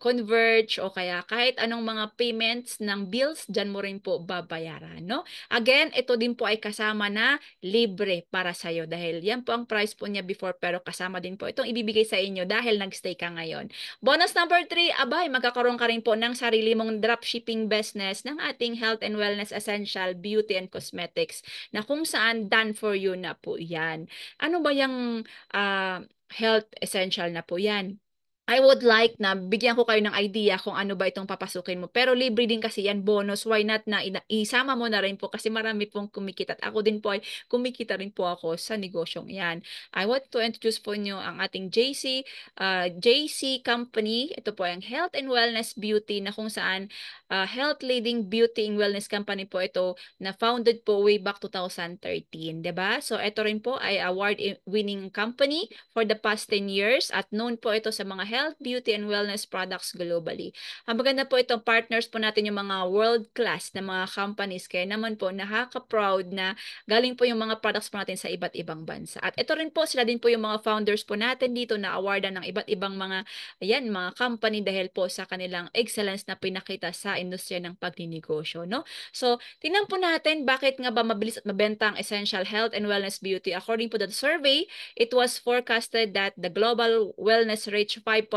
Converge, o kaya kahit anong mga payments ng bills, dyan mo rin po babayaran, no? Again, ito din po ay kasama na libre para sa'yo dahil yan po ang price po niya before pero kasama din po itong ibibigay sa inyo dahil nagstay ka ngayon. Bonus number 3, abay, magkakaroon ka rin po ng sarili mong dropshipping business ng ating health and wellness essential, beauty and cosmetics na kung saan done for you na po yan. Ano ba yung health essential na po yan? I would like na bigyan ko kayo ng idea kung ano ba itong papasukin mo. Pero libre din kasi yan, bonus. Why not na isama mo na rin po kasi marami pong kumikita. At ako din po ay kumikita rin po ako sa negosyong yan. I want to introduce po nyo ang ating JC Company. Ito po ang Health and Wellness Beauty na kung saan health leading beauty and wellness company po ito na founded po way back 2013. Diba? So ito rin po ay award-winning company for the past 10 years at known po ito sa mga health, beauty, and wellness products globally. Ang maganda po itong partners po natin yung mga world-class na mga companies. Kaya naman po nakaka-proud na galing po yung mga products po natin sa iba't ibang bansa. At ito rin po, sila din po yung mga founders po natin dito na awardan ng iba't ibang mga, ayan, mga company dahil po sa kanilang excellence na pinakita sa industriya ng pagninegosyo, no? So, tingnan po natin bakit nga ba mabilis at mabenta ang essential health and wellness beauty. According to the survey, it was forecasted that the global wellness reached 5.6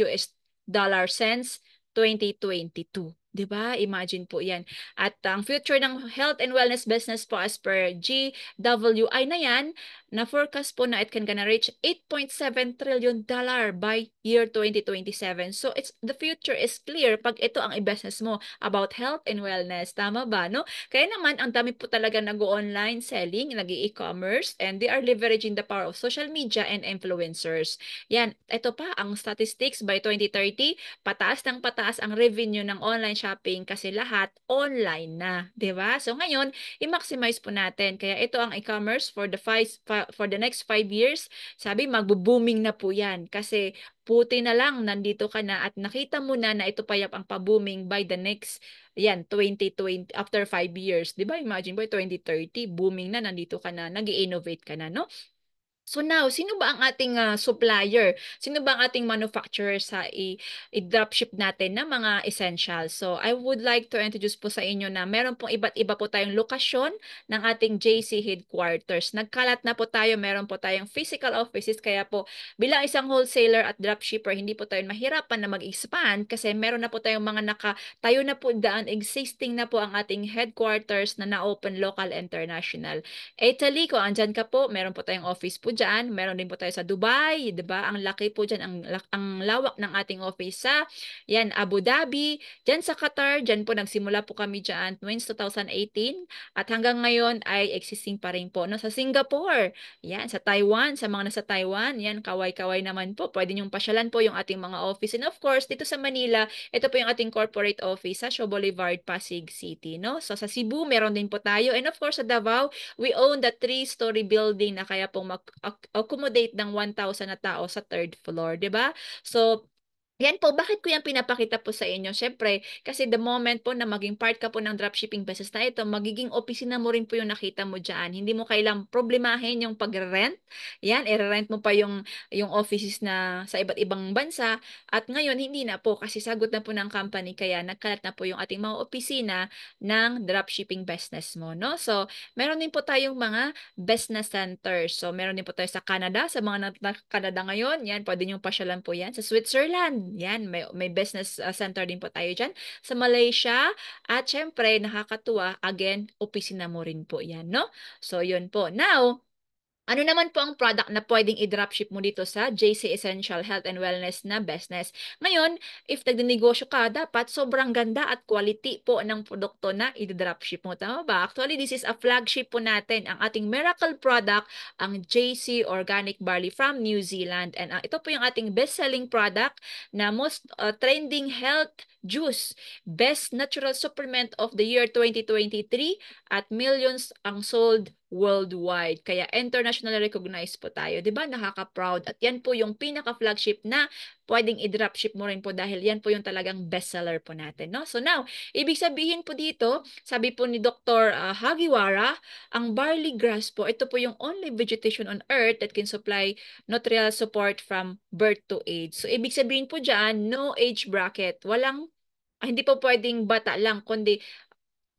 US dollar since 2022. 'Di ba? Imagine po 'yan. At ang future ng health and wellness business po as per GWI na 'yan, na forecast po na it can gonna reach 8.7 trillion dollar by year 2027. So it's the future is clear pag ito ang i-business mo about health and wellness. Tama ba, no? Kaya naman ang dami po talaga nag-online selling, nag-e-commerce, and they are leveraging the power of social media and influencers. Yan, ito pa ang statistics by 2030, pataas ng pataas ang revenue ng online shopping kasi lahat online na, 'di ba? So ngayon, i-maximize po natin. Kaya ito ang e-commerce for the next 5 years. Sabi, magbo-booming na po 'yan kasi puti na lang nandito ka na at nakita mo na ito pa ang pa-booming by the next 2020 after 5 years. 'Di ba? Imagine by 2030, booming na, nandito ka na, nag-i-innovate ka na, no? So now, sino ba ang ating supplier? Sino ba ang ating manufacturer sa i-dropship natin na mga essentials? So I would like to introduce po sa inyo na meron pong iba't iba po tayong lokasyon ng ating JC headquarters. Nagkalat na po tayo, meron po tayong physical offices, kaya po bilang isang wholesaler at dropshipper, hindi po tayo mahirapan na mag-expand kasi meron na po tayong mga nakatayo na po daan, existing na po ang ating headquarters na na-open local international. Italy, kung andyan ka po, meron po tayong office po dyan. Meron din po tayo sa Dubai, di ba? Ang laki po dyan, ang lawak ng ating office sa yan, Abu Dhabi. Dyan sa Qatar, dyan po nagsimula po kami dyan since 2018 at hanggang ngayon ay existing pa rin po. No? Sa Singapore, yan, sa Taiwan, sa mga nasa Taiwan, yan, kaway-kaway naman po. Pwede niyong pasyalan po yung ating mga office. And of course, dito sa Manila, ito po yung ating corporate office sa Shaw Boulevard, Pasig City. No? So sa Cebu, meron din po tayo. And of course, sa Davao, we own the three-story building na kaya pong accommodate ng 1,000 na tao sa third floor, 'di ba? So yan po, bakit ko yan pinapakita po sa inyo? Siyempre, kasi the moment po na maging part ka po ng dropshipping business na ito, magiging opisina mo rin po yung nakita mo dyan. Hindi mo kailang problemahin yung pag-rent. Yan, i-rent mo pa yung offices na sa iba't ibang bansa. At ngayon, hindi na po kasi sagot na po ng company. Kaya nagkalat na po yung ating mga opisina ng dropshipping business mo. No? So, meron din po tayong mga business centers. So, meron din po tayo sa Canada. Sa mga Canada ngayon, yan, pwede nyo pasyalan po yan. Sa Switzerland, yan, may business center din po tayo dyan. Sa Malaysia, at syempre, nakakatuwa, again, opisina mo rin po yan, no? So, yun po. Now, ano naman po ang product na pwedeng i-dropship mo dito sa JC Essential Health and Wellness na business? Ngayon, if nagdinegosyo ka, dapat sobrang ganda at quality po ng produkto na i-dropship mo. Tama ba? Actually, this is a flagship po natin. Ang ating miracle product, ang JC Organic Barley from New Zealand. And ito po yung ating best-selling product na most trending health juice. Best natural supplement of the year 2023 at millions ang sold worldwide. Kaya internationally recognized po tayo. 'Di ba? Nakaka-proud. At yan po yung pinaka-flagship na pwedeng i-dropship mo rin po dahil yan po yung talagang bestseller po natin. No? So now, ibig sabihin po dito, sabi po ni Dr. Hagiwara, ang barley grass po, ito po yung only vegetation on earth that can supply nutritional support from birth to age. So ibig sabihin po dyan, no age bracket. Hindi po pwedeng bata lang, kundi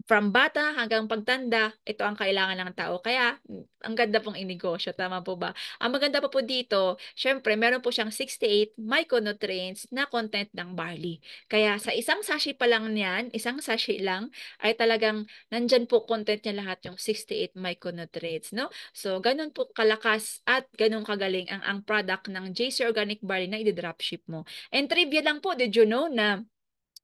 from bata hanggang pagtanda, ito ang kailangan ng tao. Kaya, ang ganda pong inegosyo. Tama po ba? Ang maganda pa po dito, syempre, meron po siyang 68 micronutrients na content ng barley. Kaya sa isang sachet pa lang niyan, isang sachet lang, ay talagang nandyan po content niya lahat yung 68 micronutrients. No? So, ganun po kalakas at ganun kagaling ang product ng JC Organic Barley na i-dropship mo. And trivia lang po, did you know na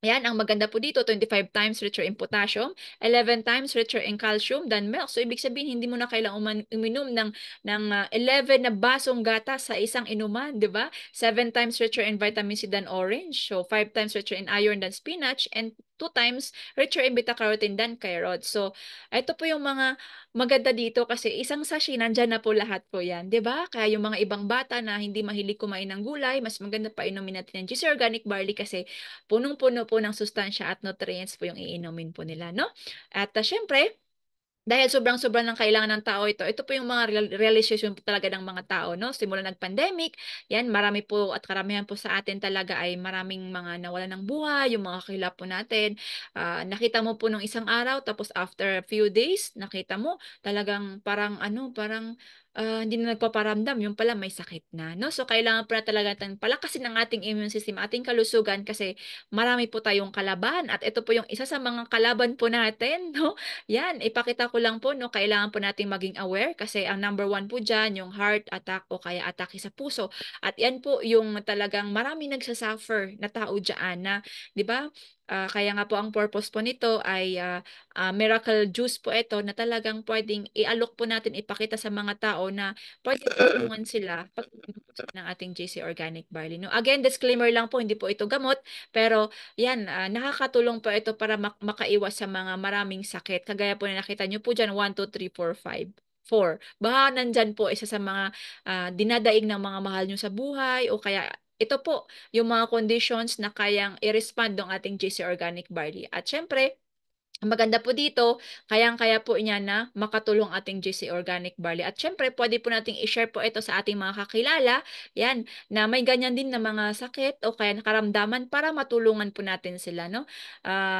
yan, ang maganda po dito, 25 times richer in potassium, 11 times richer in calcium than milk. So, ibig sabihin, hindi mo na kailangang uminom ng 11 na basong gatas sa isang inuman, di ba? 7 times richer in vitamin C than orange. So, 5 times richer in iron than spinach, and 2 times richer in beta-carotene than carrots. So, ito po yung mga maganda dito kasi isang sachet, nandyan na po lahat po yan, di ba? Kaya yung mga ibang bata na hindi mahilig kumain ng gulay, mas maganda pa inumin natin ng GC Organic Barley kasi punong-puno po ng sustansya at nutrients po yung iinumin po nila, no? At syempre, dahil sobrang-sobrang ng kailangan ng tao ito po yung mga realization po talaga ng mga tao, no? Simula nag-pandemic, yan, marami po at karamihan po sa atin talaga ay maraming mga nawalan ng buhay, yung mga kakilap po natin. Nakita mo po nung isang araw, tapos after a few days, nakita mo talagang hindi na nagpaparamdam, yung pala may sakit na, no? So, kailangan po na talaga natin palakasin ang ating immune system, ating kalusugan kasi marami po tayong kalaban at ito po yung isa sa mga kalaban po natin, no? Yan, ipakita ko lang po, no, kailangan po nating maging aware kasi ang number one po dyan, yung heart attack o kaya atake sa puso. At yan po yung talagang marami nagsasuffer na tao dyan na, di ba? Kaya nga po ang purpose po nito ay miracle juice po ito na talagang pwedeng i-alok po natin, ipakita sa mga tao na pwede tulungan sila pag ng ating JC Organic Barley. No? Again, disclaimer lang po, hindi po ito gamot, pero yan, nakakatulong po ito para makaiwas sa mga maraming sakit. Kagaya po na nakita nyo po dyan, 1, 2, 3, 4, 5. 4. Baka nandyan po isa sa mga dinadaig ng mga mahal nyo sa buhay o kaya ito po yung mga conditions na kayang i-respond ng ating JC Organic Barley. At syempre, Ang maganda po dito, kayang-kaya po niya na makatulong ating GC Organic Barley. At syempre, pwede po nating i-share po ito sa ating mga kakilala, yan, na may ganyan din na mga sakit o kaya nakaramdaman para matulungan po natin sila, no?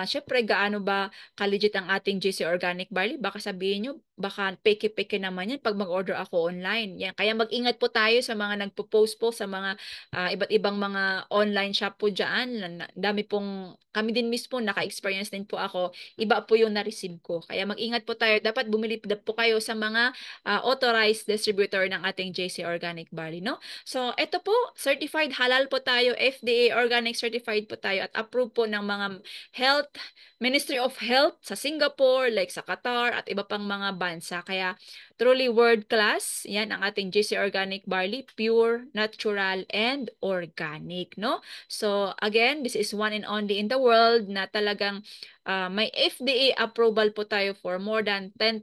Syempre, gaano ba kaligit ang ating GC Organic Barley? Baka sabihin nyo, baka peke-peke naman yan pag mag-order ako online. Yan, kaya mag-ingat po tayo sa mga nagpo-post po sa mga iba't ibang mga online shop po dyan. Dami pong, kami din mismo, naka-experience din po ako, iba po yung na-receive ko. Kaya mag-ingat po tayo. Dapat bumili po kayo sa mga authorized distributor ng ating JC Organic Barley, no? So, ito po, certified halal po tayo, FDA organic certified po tayo at approved po ng mga health, Ministry of Health sa Singapore, like sa Qatar at iba pang mga bansa. Kaya truly world class. Yan ang ating JC Organic Barley, pure, natural, and organic, no? So, again, this is one and only in the world na talagang may FDA approval po tayo for more than 10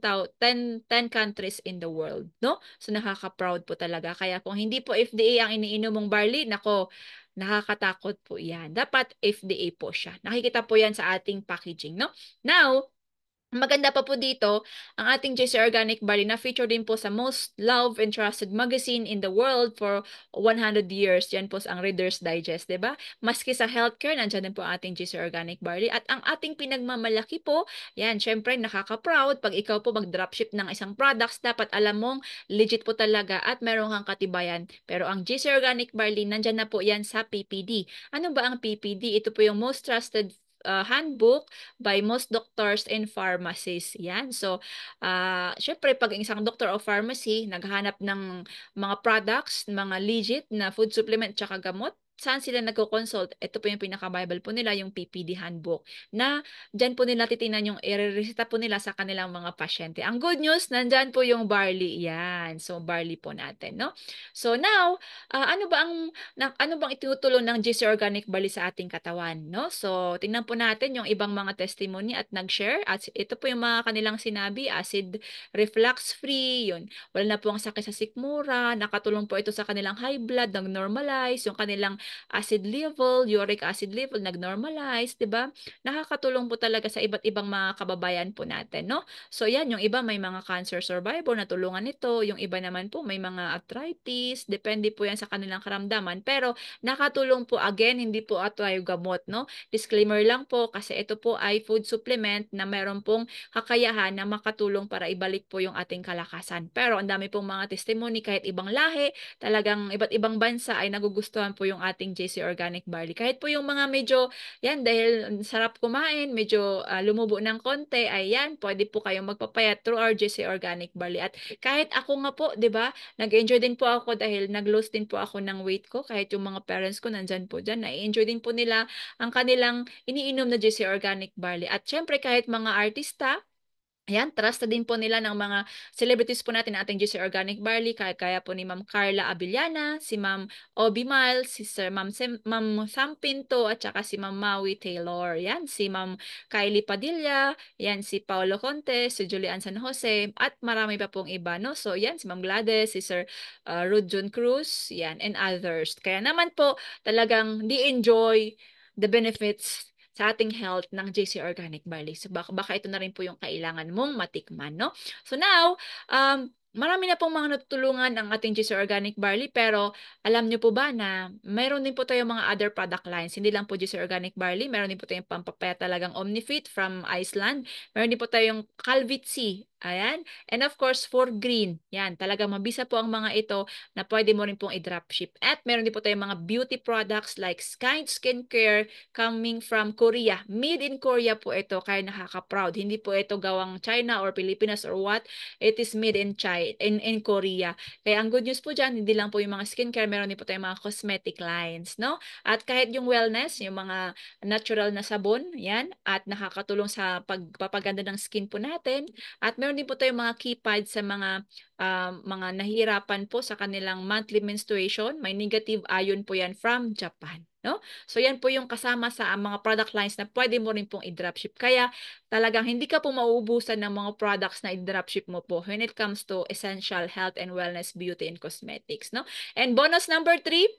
countries in the world, no? So nakaka-proud po talaga. Kaya kung hindi po FDA ang iniinom mong barley, nako, nakakatakot po 'yan. Dapat FDA po siya. Nakikita po 'yan sa ating packaging, no? Now, maganda pa po dito, ang ating JC Organic Barley na feature din po sa most loved and trusted magazine in the world for 100 years. Yan po ang Reader's Digest, 'di ba? Maski sa healthcare, nandiyan din po ang ating JC Organic Barley. At ang ating pinagmamalaki po, yan, syempre nakaka-proud pag ikaw po mag-dropship ng isang products, dapat alam mong legit po talaga at meron kang katibayan. Pero ang JC Organic Barley, nandiyan na po yan sa PPD. Ano ba ang PPD? Ito po yung most trusted handbook by most doctors and pharmacists. Yan. So, syempre, pag isang doctor o pharmacy naghahanap ng mga products, mga legit na food supplement tsaka gamot, saan sila nagko-consult? Ito po yung pinaka-Bible po nila, yung PPD handbook, na dyan po nila titingnan yung i-reseta po nila sa kanilang mga pasyente. Ang good news, nandyan po yung barley. Yan. So, barley po natin, no? So, now, ano bang itutulong ng GC Organic Barley sa ating katawan, no? So, tingnan po natin yung ibang mga testimony at nag-share. At ito po yung mga kanilang sinabi, acid reflux free, yun. Wala na po ang sakit sa sikmura, nakatulong po ito sa kanilang high blood, nag-normalize, yung kanilang acid level, uric acid level, nag-normalize, 'di ba? Nakakatulong po talaga sa iba't ibang mga kababayan po natin, no? So, yan, yung iba may mga cancer survivor na tulungan nito, yung iba naman po may mga arthritis, depende po yan sa kanilang karamdaman. Pero nakatulong po, again, hindi po tayo gamot, no? Disclaimer lang po kasi ito po ay food supplement na meron pong kakayahan na makatulong para ibalik po yung ating kalakasan. Pero ang dami pong mga testimony kahit ibang lahi, talagang iba't ibang bansa ay nagugustuhan po yung ating JC Organic Barley. Kahit po yung mga medyo, yan, dahil sarap kumain, medyo lumubo ng konti, ay yan, pwede po kayong magpapayat through our JC Organic Barley. At kahit ako nga po, di ba, nag-enjoy din po ako dahil nag-lose din po ako ng weight ko. Kahit yung mga parents ko nandyan po dyan, na-enjoy din po nila ang kanilang iniinom na JC Organic Barley. At syempre, kahit mga artista, ayan, trusted din po nila ng mga celebrities po natin ating GC Organic Barley, kaya po ni Ma'am Carla Abellana, si Ma'am Obi Miles, si Sir Ma'am Sam Pinto, at saka si Ma'am Maui Taylor. Yan, si Ma'am Kylie Padilla, yan, si Paolo Conte, si Julian San Jose, at marami pa pong iba, no? So, yan, si Ma'am Gladys, si Sir Ruth June Cruz, yan, and others. Kaya naman po, talagang di-enjoy the benefits sa ating health ng JC Organic Barley. So baka ito na rin po yung kailangan mong matikman, no? So now, marami na pong mga natutulungan ang ating JC Organic Barley, pero alam niyo po ba na mayroon din po tayong mga other product lines. Hindi lang po JC Organic Barley, meron din po tayong pampapaya talagang Omnifit from Iceland. Meron din po tayong Calvit-C. Ayan. And of course, for green. Yan. Talagang mabisa po ang mga ito na pwede mo rin pong i-dropship. At meron din po tayong mga beauty products like Kind Skincare coming from Korea. Made in Korea po ito, kaya nakaka-proud. Hindi po ito gawang China or Pilipinas or what. It is made in China, in Korea. Kaya ang good news po dyan, hindi lang po yung mga skincare, meron din po tayong mga cosmetic lines, no? At kahit yung wellness, yung mga natural na sabon, yan, at nakakatulong sa pagpapaganda ng skin po natin. At meron din po tayong mga keypad sa mga nahihirapan po sa kanilang monthly menstruation. May negative ion po yan from Japan, no? So yan po yung kasama sa mga product lines na pwede mo rin pong i-dropship. Kaya talagang hindi ka po mauubusan ng mga products na i-dropship mo po when it comes to essential health and wellness, beauty and cosmetics, no? And bonus number 3,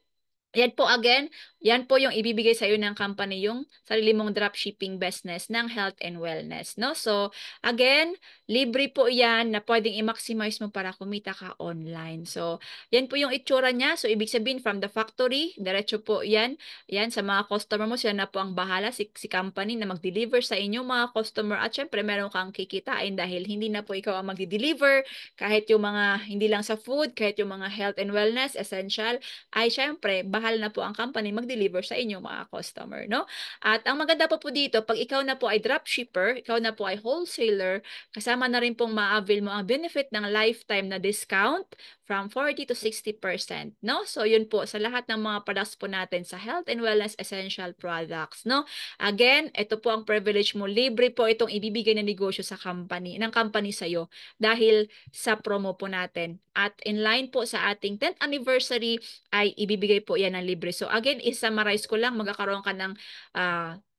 Yan po again, yan po yung ibibigay sa iyo ng company, yung sarili mong dropshipping business ng health and wellness, no? So, again, libre po yan na pwedeng i-maximize mo para kumita ka online. So, yan po yung itsura niya. So, ibig sabihin from the factory, diretso po yan. Yan, sa mga customer mo, sila na po ang bahala, si company na mag-deliver sa inyo mga customer. At syempre, meron kang kikitain dahil hindi na po ikaw ang mag-deliver. Kahit yung mga, hindi lang sa food, kahit yung mga health and wellness, essential, ay syempre, bahal na po ang company mag-deliver sa inyong mga customer, no? At ang maganda po dito, pag ikaw na po ay dropshipper, ikaw na po ay wholesaler, kasama na rin pong ma-avail mo ang benefit ng lifetime na discount from 40 to 60%, no? So, yun po sa lahat ng mga products po natin sa health and wellness essential products, no? Again, ito po ang privilege mo. Libre po itong ibibigay na negosyo sa company, ng company sa'yo dahil sa promo po natin. At in line po sa ating 10th anniversary, ay ibibigay po yan ng libre. So again, i-summarize ko lang, magkakaroon ka ng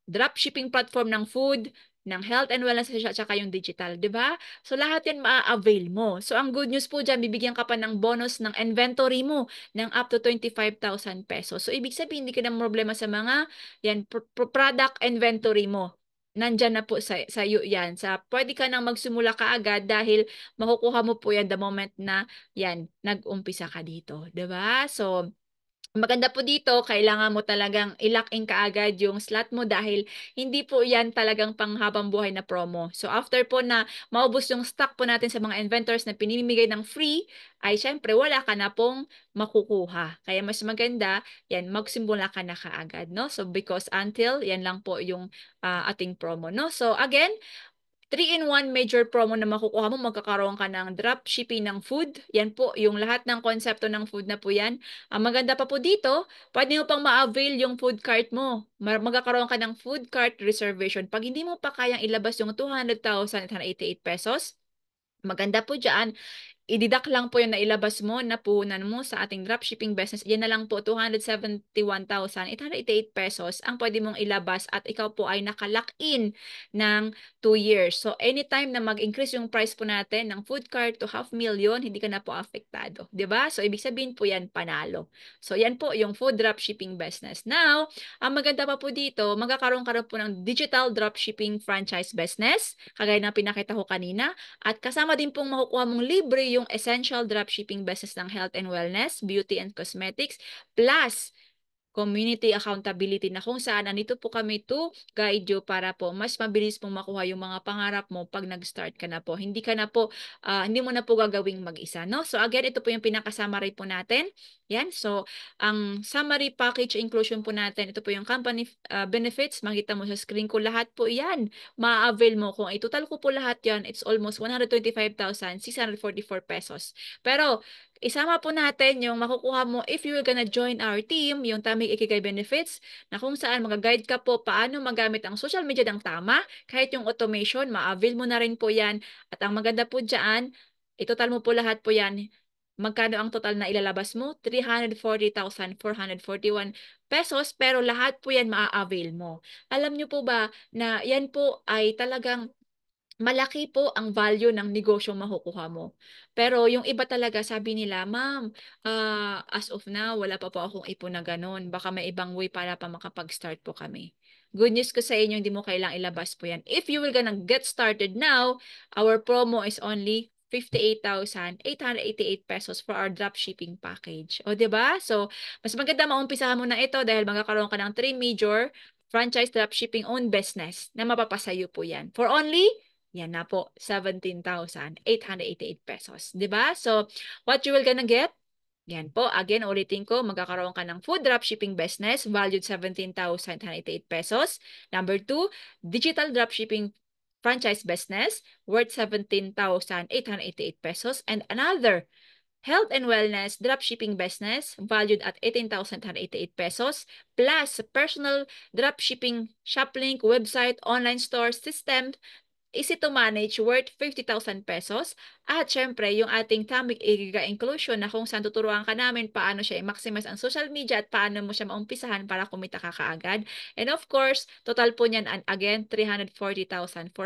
dropshipping platform ng food, ng health and wellness at saka yung digital, di ba? So lahat yan ma-avail mo. So ang good news po dyan, bibigyan ka pa ng bonus ng inventory mo ng up to 25,000 pesos. So ibig sabihin, hindi ka na problema sa mga yan, product inventory mo. Nandyan na po sa iyo yan. Pwede ka nang magsimula ka agad dahil makukuha mo po yan the moment na yan, nag-umpisa ka dito. 'Di ba? So, maganda po dito, kailangan mo talagang i-lock in kaagad yung slot mo dahil hindi po yan talagang panghabang buhay na promo. So after po na maubos yung stock po natin sa mga inventors na pinimigay ng free, ay syempre wala ka na pong makukuha. Kaya mas maganda, yan, magsimula ka na kaagad, no? So because until, yan lang po yung ating promo, no? So again, 3-in-1 major promo na makukuha mo, magkakaroon ka ng drop shipping ng food. Yan po, yung lahat ng konsepto ng food na po yan. Ang maganda pa po dito, pwede mo pang ma-avail yung food cart mo. Magkakaroon ka ng food cart reservation. Pag hindi mo pa kayang ilabas yung 200,888 pesos, maganda po dyan, i-deduct lang po yung nailabas mo, napunan mo sa ating dropshipping business. Yan na lang po, 271,888 pesos ang pwede mong ilabas at ikaw po ay nakalock in ng 2 years. So, anytime na mag-increase yung price po natin ng food cart to 500,000, hindi ka na po apektado. 'Di ba? So, ibig sabihin po yan, panalo. So, yan po yung food dropshipping business. Now, ang maganda pa po dito, magkakaroon ka rin po ng digital dropshipping franchise business, kagaya ng pinakita ko kanina. At kasama din pong makukuha mong libre yung essential dropshipping business ng health and wellness, beauty and cosmetics, plus community accountability na kung saan nandito po kami to guide you para po mas mabilis pong makuha yung mga pangarap mo pag nag-start ka na po. Hindi ka na po, hindi mo na po gagawing mag-isa, no? So again, ito po yung pinaka-summary po natin. Yan. So, ang summary package inclusion po natin, ito po yung company benefits. Makita mo sa screen ko lahat po yan. Ma-avail mo. Kung i-total ko po lahat yan, it's almost 125,644 pesos. Pero, isama po natin yung makukuha mo if you will gonna join our team, yung Tamig Ikigai Benefits, na kung saan mag-guide ka po paano magamit ang social media ng tama, kahit yung automation, ma-avail mo na rin po yan. At ang maganda po dyan, itotal mo po lahat po yan. Magkano ang total na ilalabas mo? 340,441 pesos, pero lahat po yan ma-avail mo. Alam nyo po ba na yan po ay talagang malaki po ang value ng negosyong makukuha mo. Pero yung iba talaga, sabi nila, ma'am, as of now, wala pa po akong ipon na ganun. Baka may ibang way para pa makapag-start po kami. Good news ko sa inyo, hindi mo kailang ilabas po yan. If you will gonna get started now, our promo is only 58,888 pesos for our dropshipping package. O, 'di ba? So, mas maganda maumpisahan mo na ito dahil magkakaroon ka ng 3 major franchise dropshipping owned business na mapapasayo po yan. For only yan na po, 17,888 pesos. 'Di ba? So, what you will gonna get? Yan po, again, ulitin ko, magkakaroon ka ng food dropshipping business valued 17,888 pesos. Number 2, digital dropshipping franchise business worth 17,888 pesos. And another, health and wellness dropshipping business valued at 18,888 pesos plus personal dropshipping shop link website online store system easy to manage worth 50,000 pesos. At syempre, yung ating Tamig Ikiga Inclusion na kung saan tuturuan ka namin paano siya i-maximize ang social media at paano mo siya maumpisahan para kumita ka kaagad. And of course, total po niyan again, 340,441.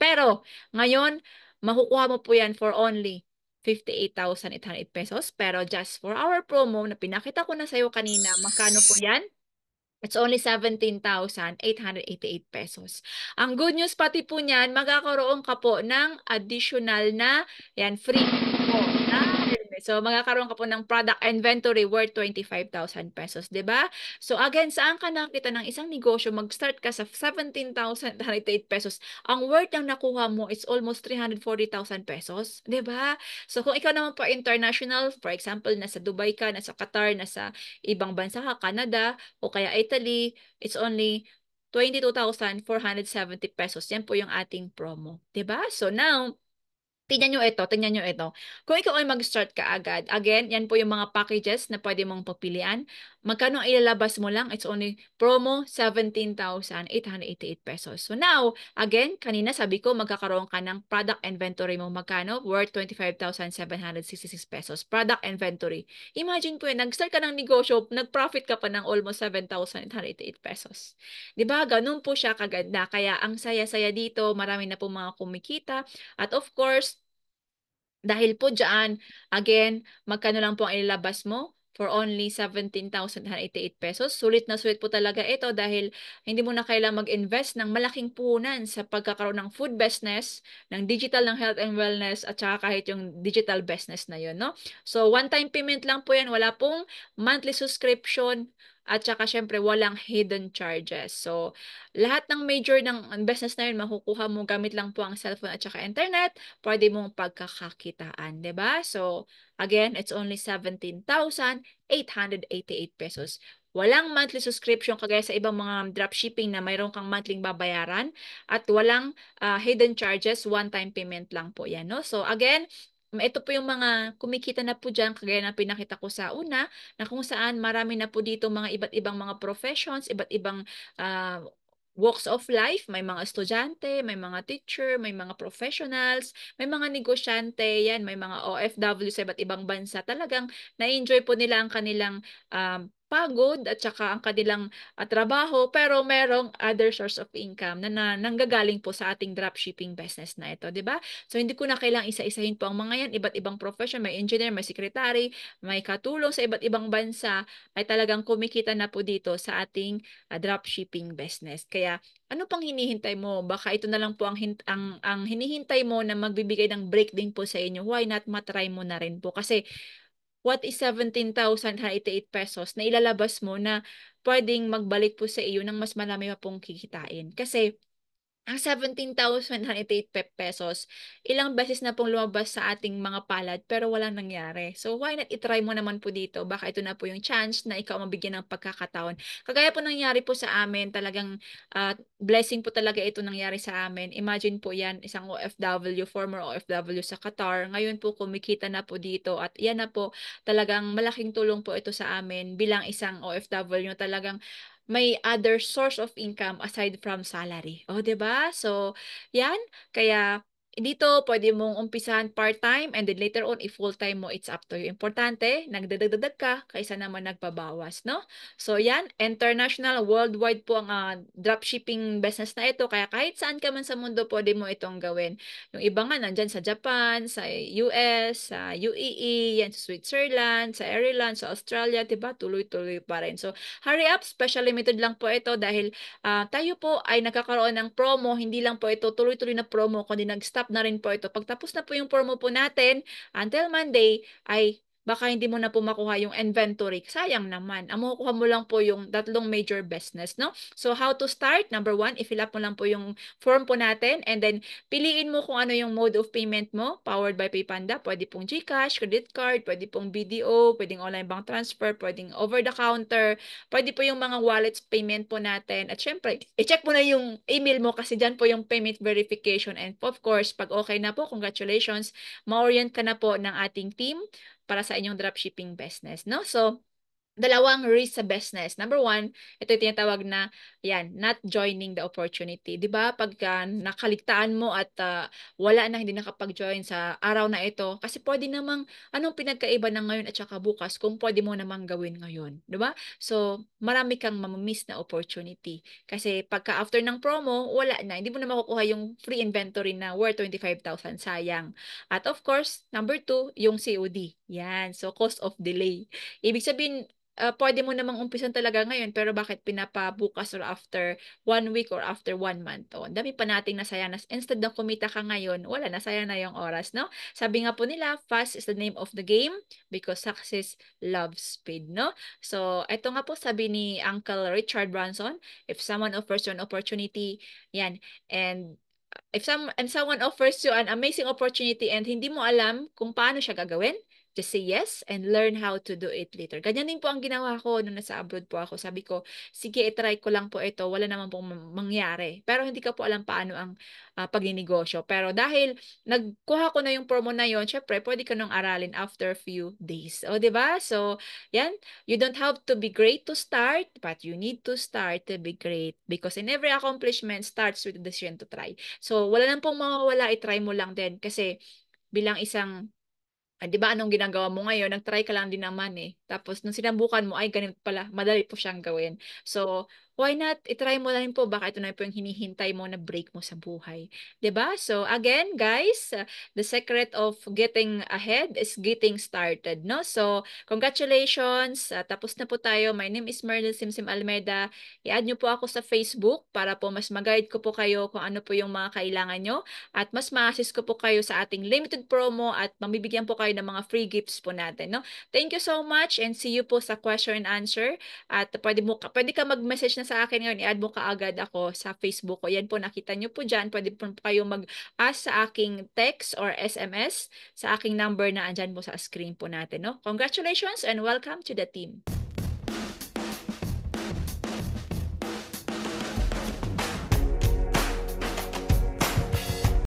Pero, ngayon, makukuha mo po yan for only 58,800 pesos. Pero just for our promo na pinakita ko na sa'yo kanina, magkano po yan? It's only 17,888 pesos. Ang good news pati po niyan, magkakaroon ka po ng additional na yan, free po na helmet. So, magkakaroon ka po ng product inventory worth 25,000 pesos, 'di ba? So, again, saan ka nakita ng isang negosyo, mag-start ka sa 17,888 pesos. Ang worth ng nakuha mo is almost 340,000 pesos, 'di ba? So, kung ikaw naman po international, for example, nasa Dubai ka, nasa Qatar, nasa ibang bansa ka, Canada, o kaya Italy, it's only 22,470 pesos. Yan po yung ating promo. 'Di ba? So now, tingnan nyo ito, tingnan nyo ito. Kung ikaw ay mag-start ka agad, again, yan po yung mga packages na pwede mong pagpilian. Magkano ang ilalabas mo lang? It's only promo 17,888 pesos. So now, again, kanina sabi ko magkakaroon ka ng product inventory mo magkano? Worth 25,766 pesos. Product inventory. Imagine po yun, nag-start ka ng negosyo, nag-profit ka pa ng almost 7,888 pesos. 'Di ba? Ganun po siya kaganda. Kaya ang saya-saya dito, marami na po mga kumikita. At of course, dahil po dyan, again, magkano lang po ang ilalabas mo? For only 17,188 pesos. Sulit na sulit po talaga ito dahil hindi mo na kailangang mag-invest ng malaking puhunan sa pagkakaroon ng food business, ng digital, ng health and wellness, at saka kahit yung digital business na yun, no? So, one-time payment lang po yan. Wala pong monthly subscription at saka syempre walang hidden charges. So, lahat ng major ng business na yun, makukuha mo gamit lang po ang cellphone at saka internet, pwede mong pagkakakitaan, 'di ba? So, again, it's only 17,888 pesos. Walang monthly subscription kagaya sa ibang mga dropshipping na mayroon kang monthly babayaran at walang hidden charges, one-time payment lang po 'yan, no? So, again, ito po yung mga kumikita na po dyan, kagaya na pinakita ko sa una, na kung saan marami na po dito mga iba't ibang mga professions, iba't ibang uh, walks of life, may mga estudyante, may mga teacher, may mga professionals, may mga negosyante, yan, may mga OFW sa iba't ibang bansa. Talagang na-enjoy po nila ang kanilang pagod at saka ang kanilang trabaho, pero merong other source of income na nanggagaling po sa ating dropshipping business na ito, di ba? So, hindi ko na kailangang isa-isahin po ang mga yan, iba't ibang profession, may engineer, may secretary, may katulong sa iba't ibang bansa, ay talagang kumikita na po dito sa ating dropshipping business. Kaya ano pang hinihintay mo? Baka ito na lang po ang hinihintay mo na magbibigay ng break din po sa inyo. Why not matry mo na rin po? Kasi what is 17,188 pesos na ilalabas mo na pwedeng magbalik po sa iyo ng mas marami pa pong kikitain? Kasi ang 17,188 pesos, ilang beses na pong lumabas sa ating mga palad pero walang nangyari. So why not itry mo naman po dito? Baka ito na po yung chance na ikaw mabigyan ng pagkakataon. Kagaya po nangyari po sa amin, talagang blessing po talaga ito nangyari sa amin. Imagine po yan, isang OFW, former OFW sa Qatar. Ngayon po kumikita na po dito at yan na po talagang malaking tulong po ito sa amin bilang isang OFW. Talagang may other source of income aside from salary. O, 'di ba? So, 'yan. Kaya dito pwede mong umpisahan part-time and then later on if full-time mo, it's up to you. Importante, nagdadagdag ka kaysa naman nagbabawas, no? So, 'yan, international, worldwide po ang dropshipping business na ito. Kaya kahit saan ka man sa mundo, pwede mo itong gawin. Yung iba nga nandyan sa Japan, sa US, sa UAE, yan sa Switzerland, sa Ireland, sa Australia, 'di ba? Tuloy-tuloy pa rin. So, hurry up, special limited lang po ito dahil tayo po ay nagkakaroon ng promo, hindi lang po ito tuloy-tuloy na promo, kundi nag-stop na rin po ito. Pagtapos na po yung promo po natin, until Monday, ay baka hindi mo na po makuha yung inventory. Sayang naman. Ang makukuha mo lang po yung tatlong major business, no? So, how to start? Number one, i-fill up mo lang po yung form po natin and then piliin mo kung ano yung mode of payment mo. Powered by PayPanda. Pwede pong GCash, credit card, pwede pong BDO, pwedeng online bank transfer, pwedeng over the counter, pwede po yung mga wallets payment po natin. At syempre, i-check mo na yung email mo kasi dyan po yung payment verification. And of course, pag okay na po, congratulations, ma-orient ka na po ng ating team para sa inyong dropshipping business, no? So, dalawang risk sa business. Number one, ito yung tinatawag na, yan, not joining the opportunity. Di ba? Pagka nakaligtaan mo at wala na, hindi nakapag-join sa araw na ito, kasi pwede namang, anong pinagkaiba ng ngayon at saka bukas kung pwede mo namang gawin ngayon. Di ba? So, marami kang mamamiss na opportunity. Kasi pagka after ng promo, wala na. Hindi mo na makukuha yung free inventory na worth 25,000. Sayang. At of course, number two, yung COD. Yan. So, cost of delay. Ibig sabihin, pwede mo namang umpisan talaga ngayon, pero bakit pinapabukas or after 1 week or after 1 month? O, ang dami pa nating nasaya na instead ng kumita ka ngayon, wala, nasaya na yung oras, no? Sabi nga po nila, fast is the name of the game because success loves speed, no? So, ito nga po sabi ni Uncle Richard Branson, if someone offers you an opportunity, yan, and if someone offers you an amazing opportunity and hindi mo alam kung paano siya gagawin, just say yes and learn how to do it later. Ganyan din po ang ginawa ko nung nasa abroad po ako. Sabi ko, sige, itry ko lang po ito. Wala naman pong mangyari. Pero hindi ka po alam paano ang pagninegosyo. Pero dahil nagkuha ko na yung promo na yon, syempre, pwede ka nang aralin after few days. O, di ba? So, yan. You don't have to be great to start, but you need to start to be great. Because in every accomplishment starts with the decision to try. So, wala nang pong mawawala, i-try mo lang din. Kasi bilang isang 'di ba anong ginagawa mo ngayon? Nag-try ka lang din naman eh. Tapos nung sinubukan mo, ay ganito pala, madali po siyang gawin. So, why not i-try mo na rin po, baka ito na po yung hinihintay mo na break mo sa buhay. 'Di ba? So, again, guys, the secret of getting ahead is getting started, no? So, congratulations. Tapos na po tayo. My name is Merlin Simsim Almeida. I-add niyo po ako sa Facebook para po mas mag-guide ko po kayo kung ano po yung mga kailangan nyo at mas ma-assist ko po kayo sa ating limited promo at mabibigyan po kayo ng mga free gifts po natin, no? Thank you so much and see you po sa question and answer. At pwede ka mag-message na sa akin ngayon, i-add mo kaagad ako sa Facebook ko. Yan po, nakita nyo po dyan. Pwede po kayo mag-ask sa aking text or SMS sa aking number na andyan po sa screen po natin, no? Congratulations and welcome to the team.